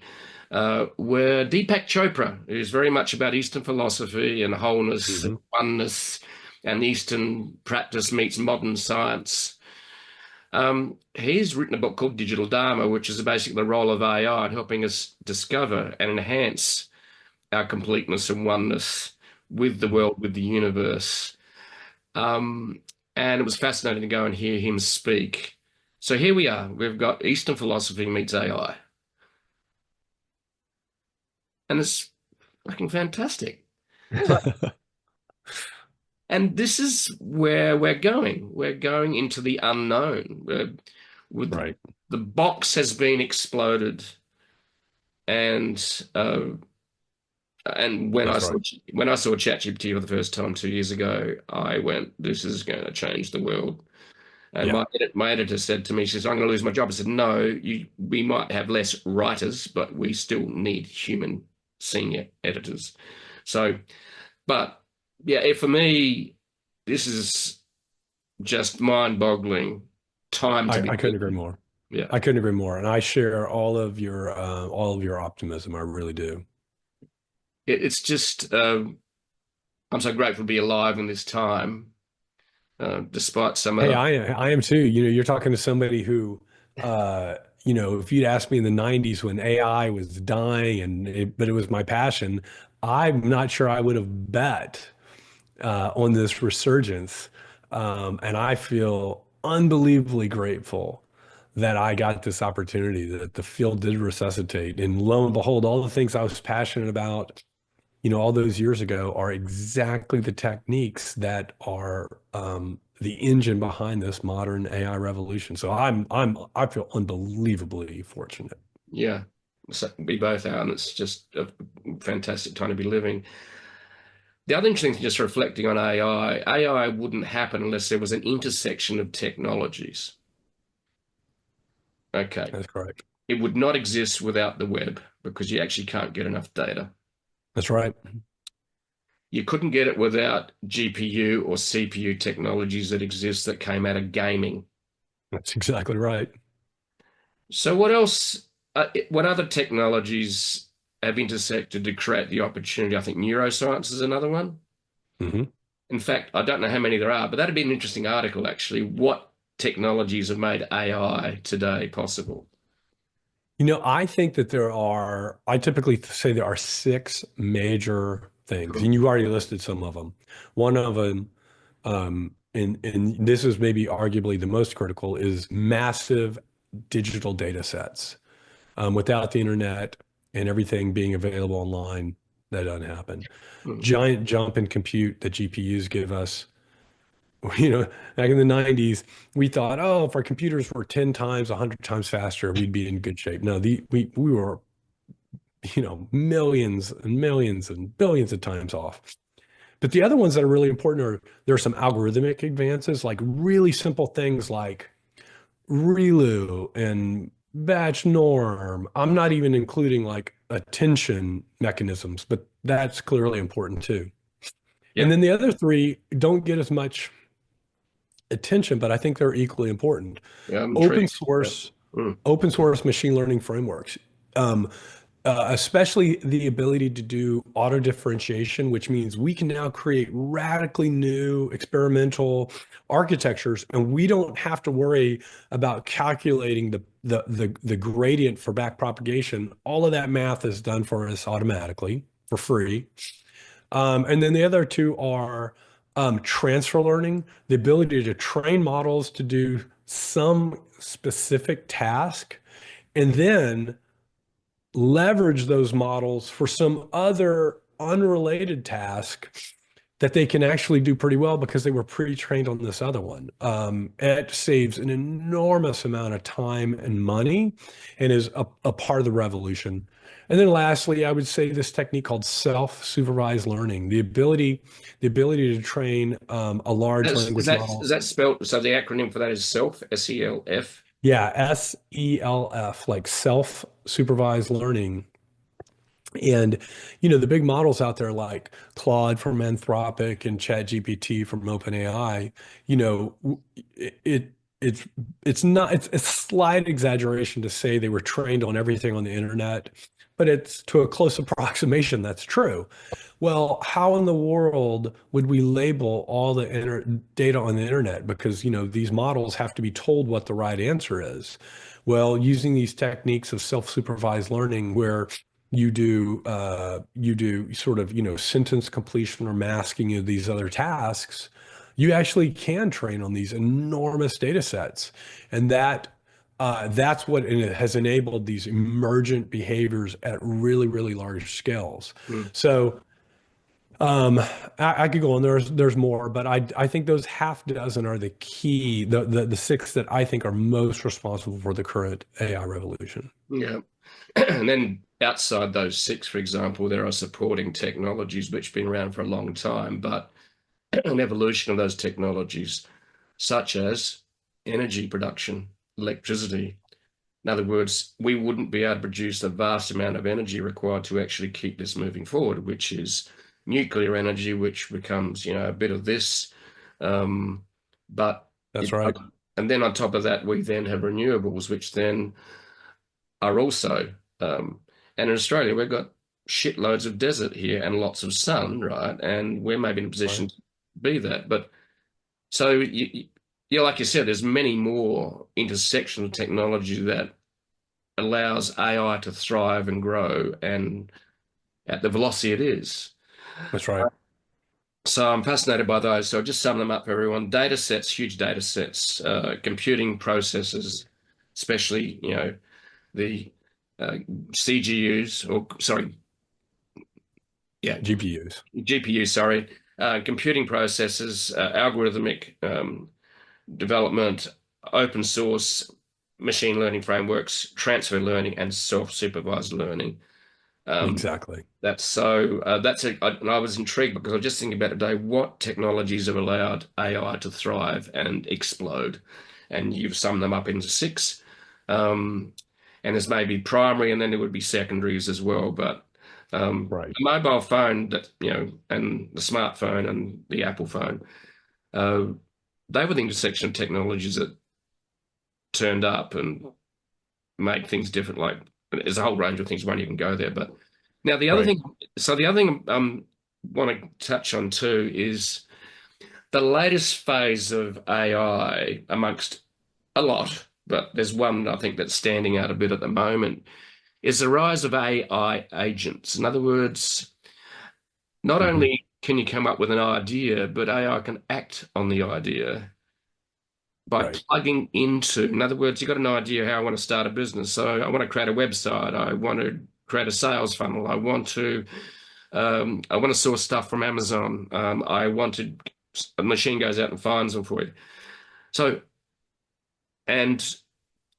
where Deepak Chopra, who's very much about Eastern philosophy and wholeness and Hmm. oneness, and Eastern practice meets modern science. He's written a book called Digital Dharma, which is basically the role of AI in helping us discover and enhance our completeness and oneness with the world, with the universe. Um, and it was fascinating to go and hear him speak. So here we are. We've got Eastern philosophy meets AI, and it's fucking fantastic. So, and this is where we're going. We're going into the unknown. With Right. the box has been exploded, and when I That's saw right. ChatGPT for the first time 2 years ago, I went, "This is going to change the world." And Yeah. my editor said to me, she says, "I'm going to lose my job." I said, "No, we might have less writers, but we still need human senior editors." So, but yeah, for me, this is just mind-boggling time to be I couldn't agree living. more. Yeah, I couldn't agree more. And I share all of your optimism. I really do. it's just I'm so grateful to be alive in this time, despite some of Hey, the I am too. You know, you're talking to somebody who, uh, if you'd asked me in the 90s when AI was dying but it was my passion, I'm not sure I would have bet on this resurgence. And I feel unbelievably grateful that I got this opportunity, that the field did resuscitate. And lo and behold, all the things I was passionate about, all those years ago are exactly the techniques that are the engine behind this modern AI revolution. So I feel unbelievably fortunate. yeah. So we both are, and it's just a fantastic time to be living. The other interesting thing, just reflecting on AI wouldn't happen unless there was an intersection of technologies. Okay. That's correct. It would not exist without the web because you actually can't get enough data. That's right. You couldn't get it without GPU or CPU technologies that exist that came out of gaming. That's exactly right. So, what else? What other technologies have intersected to create the opportunity? I think neuroscience is another one. Hmm. In fact, I don't know how many there are, but that'd be an interesting article, actually. What technologies have made AI today possible? I think that I typically say there are six major things, Cool. and you already listed some of them. One of them and this is maybe arguably the most critical, is massive digital data sets. Without the internet and everything being available online, that doesn't happen. Mm. Giant jump in compute that GPUs give us. You know, back in the 90s, we thought, oh, if our computers were 10 times, 100 times faster, we'd be in good shape. No, we were, millions and millions and billions of times off. But the other ones that are really important are there are some algorithmic advances, like really simple things like ReLU and batch norm. I'm not even including like attention mechanisms, but that's clearly important too. And Yeah, then the other three don't get as much attention, but I think they're equally important. yeah, I'm Open intrigued. Yeah. source, Mm. open source machine learning frameworks. Um, Especially the ability to do auto differentiation, which means we can now create radically new experimental architectures, and we don't have to worry about calculating the gradient for back propagation. All of that math is done for us automatically for free. And then the other two are transfer learning, the ability to train models to do some specific task, and then leverage those models for some other unrelated task that they can actually do pretty well because they were pre-trained on this other one. It saves an enormous amount of time and money and is a part of the revolution. And then lastly, I would say this technique called self-supervised learning, the ability to train a large Is language that is model. that spelled? So the acronym for that is SELF, SELF. Yeah, SELF, like self-supervised learning. And the big models out there like Claude from Anthropic and ChatGPT from OpenAI, you know, it it's it's a slight exaggeration to say they were trained on everything on the internet, but it's to a close approximation that's true. Well, how in the world would we label all the data on the internet? Because, these models have to be told what the right answer is. Well, using these techniques of self-supervised learning where you do sort of, sentence completion or masking of these other tasks, you actually can train on these enormous data sets. And that's what it has enabled these emergent behaviors at really, really large scales. Mm. So um, I could go on. There's more, but I think those half dozen are the key, the six that I think are most responsible for the current AI revolution. Yeah. And then outside those six, for example, there are supporting technologies which have been around for a long time, but an evolution of those technologies, such as energy production, electricity. In other words, we wouldn't be able to produce the vast amount of energy required to actually keep this moving forward, which is nuclear energy, which becomes, a bit of this. Um, but That's it, right. and then on top of that, we then have renewables, which then are also, and in Australia, we've got shitloads of desert here and lots of sun, right? And we're maybe in a Right. position to be that. But so, yeah, like you said, there's many more intersectional technology that allows AI to thrive and grow and at the velocity it is. That's right. So I'm fascinated by those. So I'll just sum them up for everyone. Data sets, huge data sets, computing processes, especially, the uh, CGUs, or sorry, yeah, GPUs. GPU, sorry, computing processes, algorithmic development, open source machine learning frameworks, transfer learning, and self-supervised learning. Um, Exactly. and I was intrigued because I was just thinking about today what technologies have allowed AI to thrive and explode, and you've summed them up into six. Um, and there's maybe primary, and then there would be secondaries as well. But Right. the mobile phone that and the smartphone and the Apple phone, uh, they were the intersection of technologies that turned up and made things different. Like there's a whole range of things, won't even go there. But now the other Right. thing, so the other thing want to touch on too is the latest phase of AI amongst a lot, but there's one I think that's standing out a bit at the moment, is the rise of AI agents. In other words, not Hmm. only can you come up with an idea, but AI can act on the idea by Right. plugging into, in other words, you've got an idea how I want to start a business. So I want to create a website. I want to create a sales funnel. I want to source stuff from Amazon. I wanted a machine goes out and finds them for you. So, and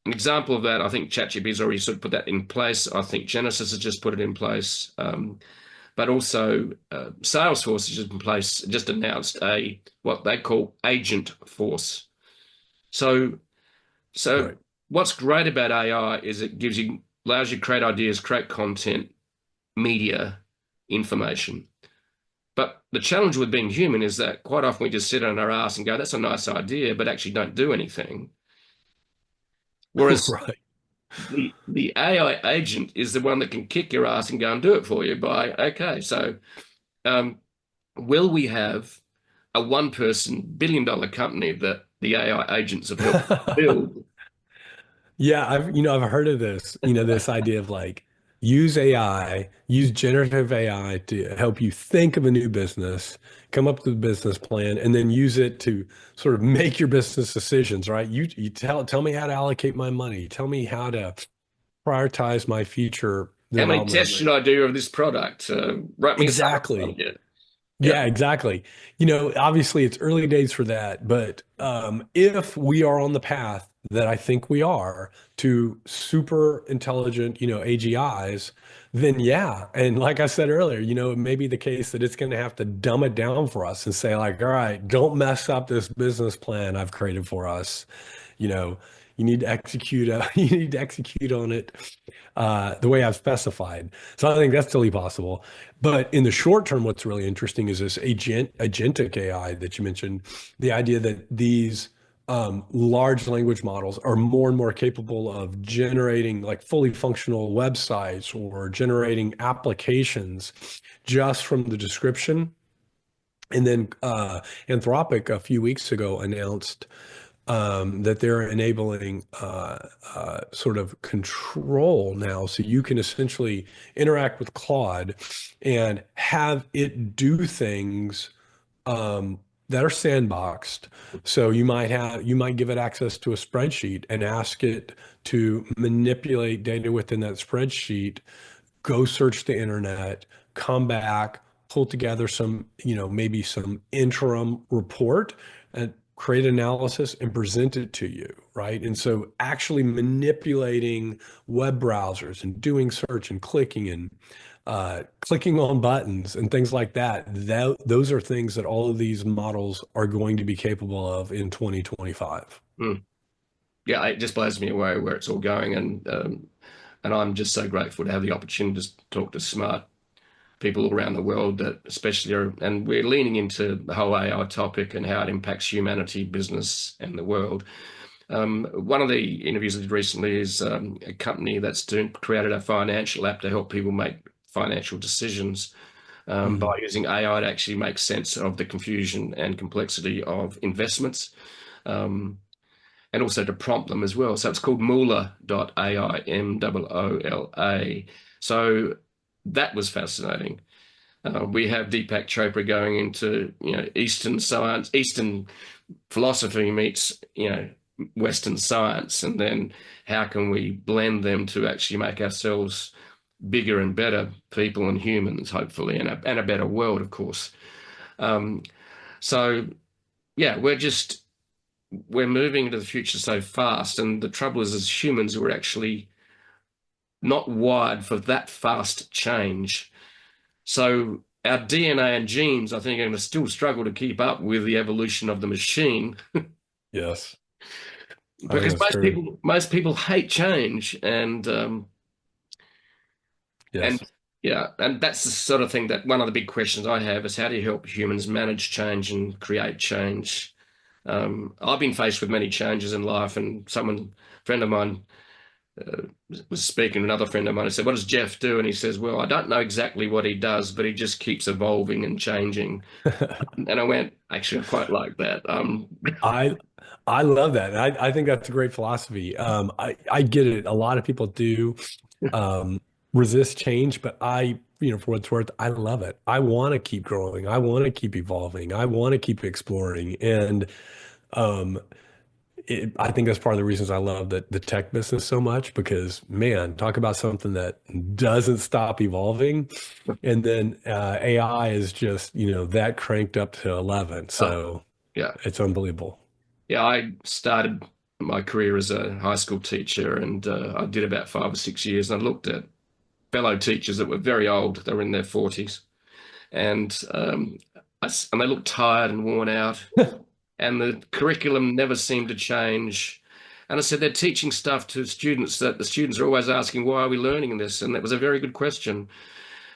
an example of that, I think ChatGPT's already sort of put that in place. I think Genesis has just put it in place. But also Salesforce has just in place, just announced a what they call agent force. So, so Right. what's great about AI is it allows you to create ideas, create content, media, information. But the challenge with being human is that quite often we just sit on our ass and go, that's a nice idea, but actually don't do anything. Whereas Right. the AI agent is the one that can kick your ass and go and do it for you by, okay, so um, will we have a one person billion-dollar company that the AI agents have helped build? Yeah, I've heard of this, this idea of like use AI, use generative AI to help you think of a new business, come up with a business plan, and then use it to sort of make your business decisions, right? You tell me how to allocate my money, tell me how to prioritize my future How many tests development. should I do of this product? Write me a sales plan. Exactly. Yeah, yeah. Yeah, exactly. Obviously it's early days for that, but if we are on the path that I think we are to super intelligent, AGIs, then yeah. And like I said earlier, it may be the case that it's going to have to dumb it down for us and say like, all right, don't mess up this business plan I've created for us. You know, you need to execute, you need to execute on it the way I've specified. So I think that's totally possible. But in the short term, what's really interesting is this agentic AI that you mentioned, the idea that these large language models are more and more capable of generating like fully functional websites or generating applications just from the description. And then Anthropic a few weeks ago announced that they're enabling sort of control now. So you can essentially interact with Claude and have it do things that are sandboxed. So you might give it access to a spreadsheet and ask it to manipulate data within that spreadsheet, go search the internet, come back, pull together some, maybe some interim report and create analysis and present it to you, right? And so actually manipulating web browsers and doing search and clicking on buttons and things like that, those are things that all of these models are going to be capable of in 2025. Mm. Yeah, it just blows me away where it's all going, and I'm just so grateful to have the opportunity to talk to smart people around the world that especially are, and we're leaning into the whole AI topic and how it impacts humanity, business, and the world. One of the interviews I did recently is a company that's created a financial app to help people make financial decisions by Mhm. using AI to actually make sense of the confusion and complexity of investments. Um, and also to prompt them as well. So it's called 𝓬𝓪.ai, MOOLA. So that was fascinating. We have Deepak Chopra going into, Eastern science, Eastern philosophy meets, Western science, and then how can we blend them to actually make ourselves bigger and better people and humans, hopefully, and a better world, of course. Um, so yeah, we're moving into the future so fast, and the trouble is, as humans, we're actually not wired for that fast change. So our DNA and genes, I think, are going to still struggle to keep up with the evolution of the machine Yes, I think because that's true. most people hate change, and Yes. yeah, and that's the sort of thing that one of the big questions I have is how do you help humans manage change and create change? I've been faced with many changes in life, and friend of mine, uh, was speaking to another friend of mine. I said, "What does Jeff do?" And he says, "Well, I don't know exactly what he does, but he just keeps evolving and changing." And I went, "Actually, I quite like that." I I love that. I think that's a great philosophy. I get it. A lot of people do. resist change, but for what it's worth, I love it. I want to keep growing. I want to keep evolving. I want to keep exploring. And um, I think that's part of the reasons I love the tech business so much because, man, talk about something that doesn't stop evolving. And then AI is just, that cranked up to 11. Oh, So yeah. it's unbelievable. Yeah, I started my career as a high school teacher and I did about 5 or 6 years. And I looked at fellow teachers that were very old, they were in their 40s, and and they looked tired and worn out, and the curriculum never seemed to change. And I said, they're teaching stuff to students that the students are always asking, why are we learning this? And that was a very good question.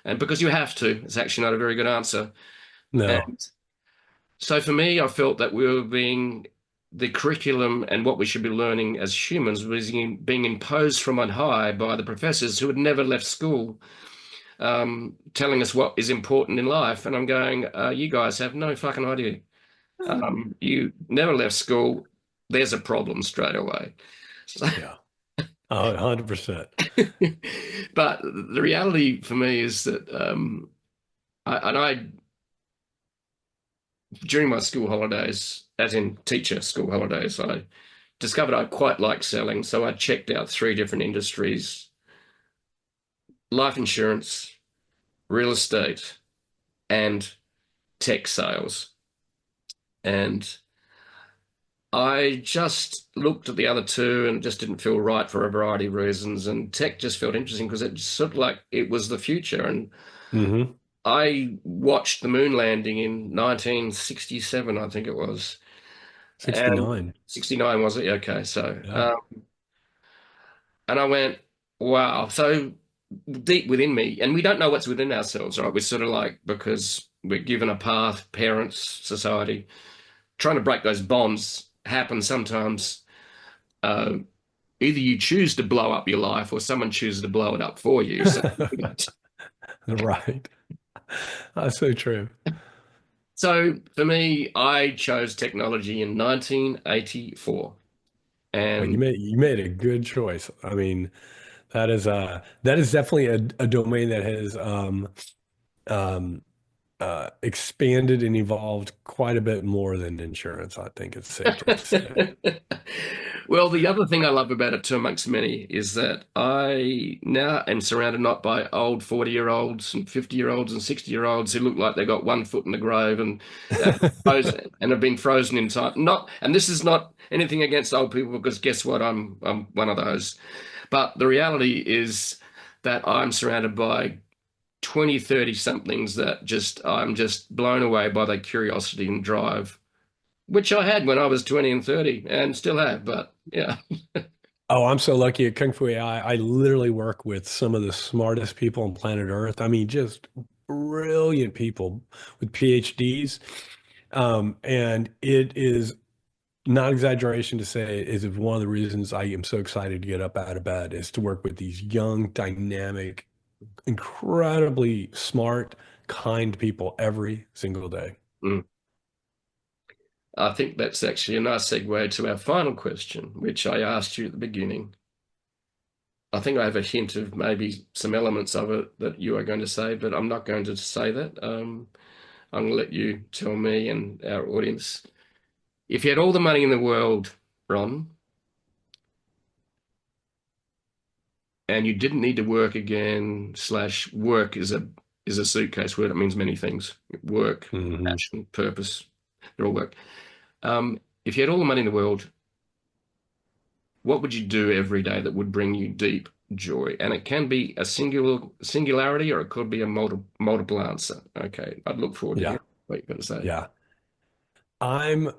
And because you have to, it's actually not a very good answer. No. And so for me, I felt that we were being the curriculum and what we should be learning as humans was being imposed from on high by the professors who had never left school, telling us what is important in life. And I'm going, you guys have no fucking idea. You never left school. There's a problem straight away. So, Yeah. 100%. but the reality for me is that, I during my school holidays, as in teacher school holidays, I discovered I quite like selling. So I checked out three different industries: life insurance, real estate, and tech sales. And I just looked at the other two and it just didn't feel right for a variety of reasons. And tech just felt interesting because it sort of like it was the future. And Hmm. I watched the moon landing in 1967, I think it was. And 69. 69 was it? Okay, so Yeah. and I went, wow. So deep within me, and we don't know what's within ourselves, right? We're sort of like, because we're given a path, parents, society, trying to break those bonds happen sometimes. Uh, Either you choose to blow up your life or someone chooses to blow it up for you. So, Right. That's so true. so for me, I chose technology in 1984. Well, you And made a good choice. I mean, that is definitely a domain that has um, expanded and evolved quite a bit more than insurance, I think it's safe to say. well, the other thing I love about it too, amongst many, is that I now am surrounded not by old 40-year-olds and 50-year-olds and 60-year-olds who look like they got one foot in the grave and they've been frozen and have been frozen in time. Not, and this is not anything against old people because guess what? I'm one of those. But the reality is that I'm surrounded by 20, 30 somethings that just I'm just blown away by their curiosity and drive, which I had when I was 20 and 30 and still have. But yeah. Oh, I'm so lucky at KUNGFU.AI. I literally work with some of the smartest people on planet Earth. I mean, just brilliant people with PhDs. And it is not exaggeration to say it is one of the reasons I am so excited to get up out of bed is to work with these young, dynamic, incredibly smart, kind people every single day. Mm. I think that's actually a nice segue to our final question, which I asked you at the beginning. I think I have a hint of maybe some elements of it that you are going to say, but I'm not going to say that. I'm going to let you tell me and our audience. If you had all the money in the world, Ron, and you didn't need to work again, slash work is a suitcase word. It means many things. Work, Hmm. passion, purpose, they're all work. If you had all the money in the world, what would you do every day that would bring you deep joy? And it can be a singularity or it could be a multiple answer. Okay, I'd look forward to Yeah. hearing what you're going to say. Yeah. I'm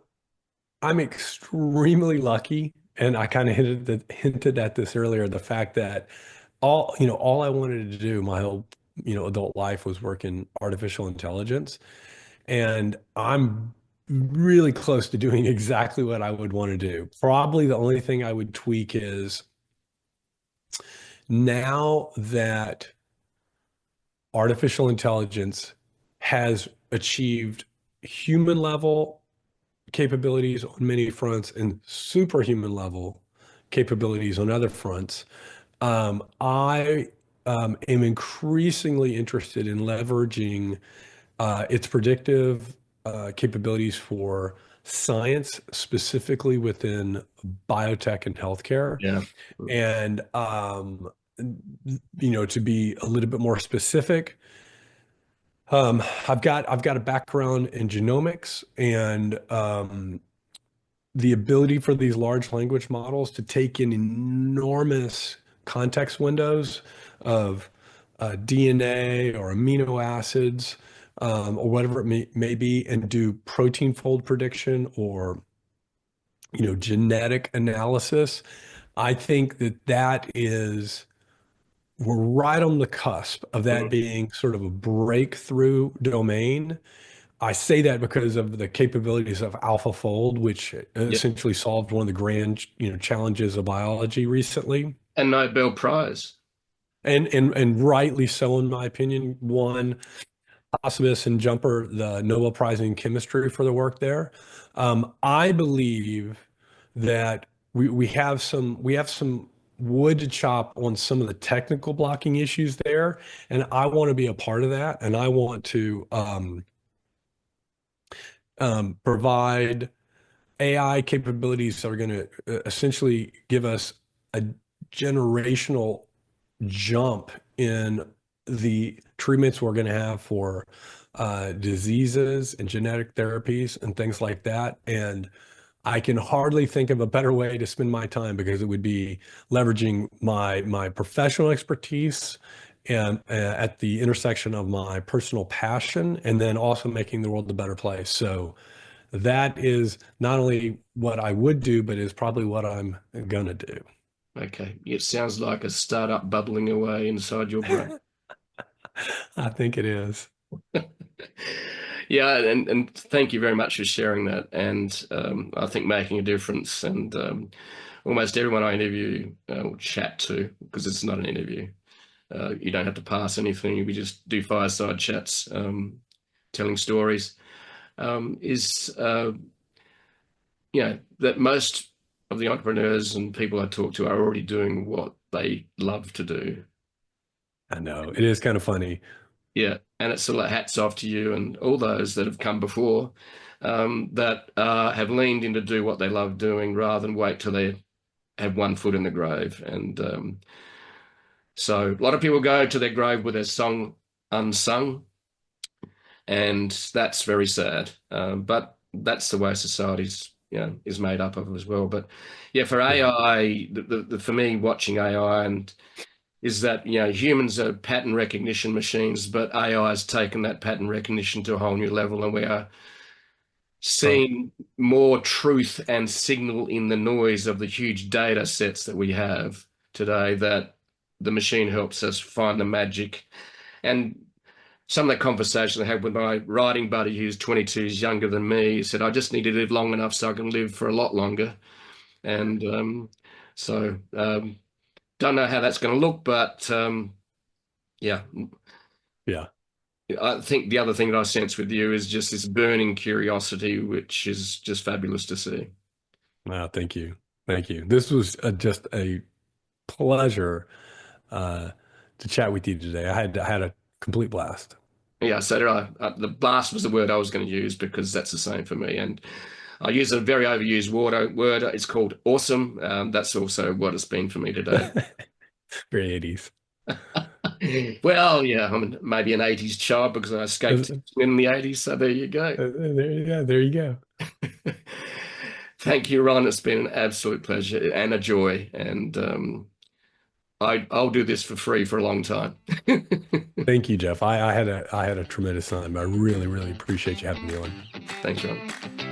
I'm extremely lucky, and I kind of hinted at this earlier, the fact that all I wanted to do my whole, adult life was work in artificial intelligence. And I'm really close to doing exactly what I would want to do. Probably the only thing I would tweak is now that artificial intelligence has achieved human level capabilities on many fronts and superhuman level capabilities on other fronts. I am increasingly interested in leveraging its predictive capabilities for science, specifically within biotech and healthcare. Yeah. And, to be a little bit more specific, I've got a background in genomics and the ability for these large language models to take in enormous context windows of DNA or amino acids, or whatever it may be, and do protein fold prediction or genetic analysis. I think that is we're right on the cusp of that Mm. being sort of a breakthrough domain. I say that because of the capabilities of AlphaFold, which Yeah. essentially solved one of the grand, challenges of biology recently, And Nobel Prize. and rightly so, in my opinion. Won Osmus and Jumper the Nobel Prize in chemistry for the work there. I believe that we have some wood to chop on some of the technical blocking issues there, and I want to be a part of that, and I want to provide AI capabilities that are going to essentially give us a generational jump in the treatments we're going to have for diseases and genetic therapies and things like that. And I can hardly think of a better way to spend my time, because it would be leveraging my professional expertise and at the intersection of my personal passion, and then also making the world a better place. So that is not only what I would do, but is probably what I'm gonna do. Okay. It sounds like a startup bubbling away inside your brain. I think it is. Yeah, and thank you very much for sharing that. And I think making a difference. And almost everyone I interview or chat to, because it's not an interview, you don't have to pass anything. We just do fireside chats, telling stories. Is that most of the entrepreneurs and people I talk to are already doing what they love to do. I know it is kind of funny. Yeah, and it's sort of hats off to you and all those that have come before, that have leaned in to do what they love doing rather than wait till they have one foot in the grave. And so a lot of people go to their grave with their song unsung, and that's very sad. But that's the way society's is made up of as well. But yeah, for Yeah. AI, for me, watching AI and is that humans are pattern recognition machines, but AI has taken that pattern recognition to a whole new level, and we are Right. seeing more truth and signal in the noise of the huge data sets that we have today. That the machine helps us find the magic. And some of the conversations I had with my writing buddy, who's 22 years younger than me, he said, "I just need to live long enough so I can live for a lot longer." And so don't know how that's going to look, but yeah, Yeah. I think the other thing that I sense with you is just this burning curiosity, which is just fabulous to see. Wow. Thank you. Thank you. This was just a pleasure uh, to chat with you today. I had a complete blast. Yeah, so did I. The blast was the word I was going to use because that's the same for me. And I use a very overused word. It's called awesome. That's also what it's been for me today. Very 80s. Well, yeah, I'm maybe an 80s child because I escaped in the 80s. So there you go. Yeah, there you go. Thank you, Ron. It's been an absolute pleasure and a joy. And I'll do this for free for a long time. Thank you, Jeff. I had a tremendous time. I really, really appreciate you having me on. Thanks, Ron.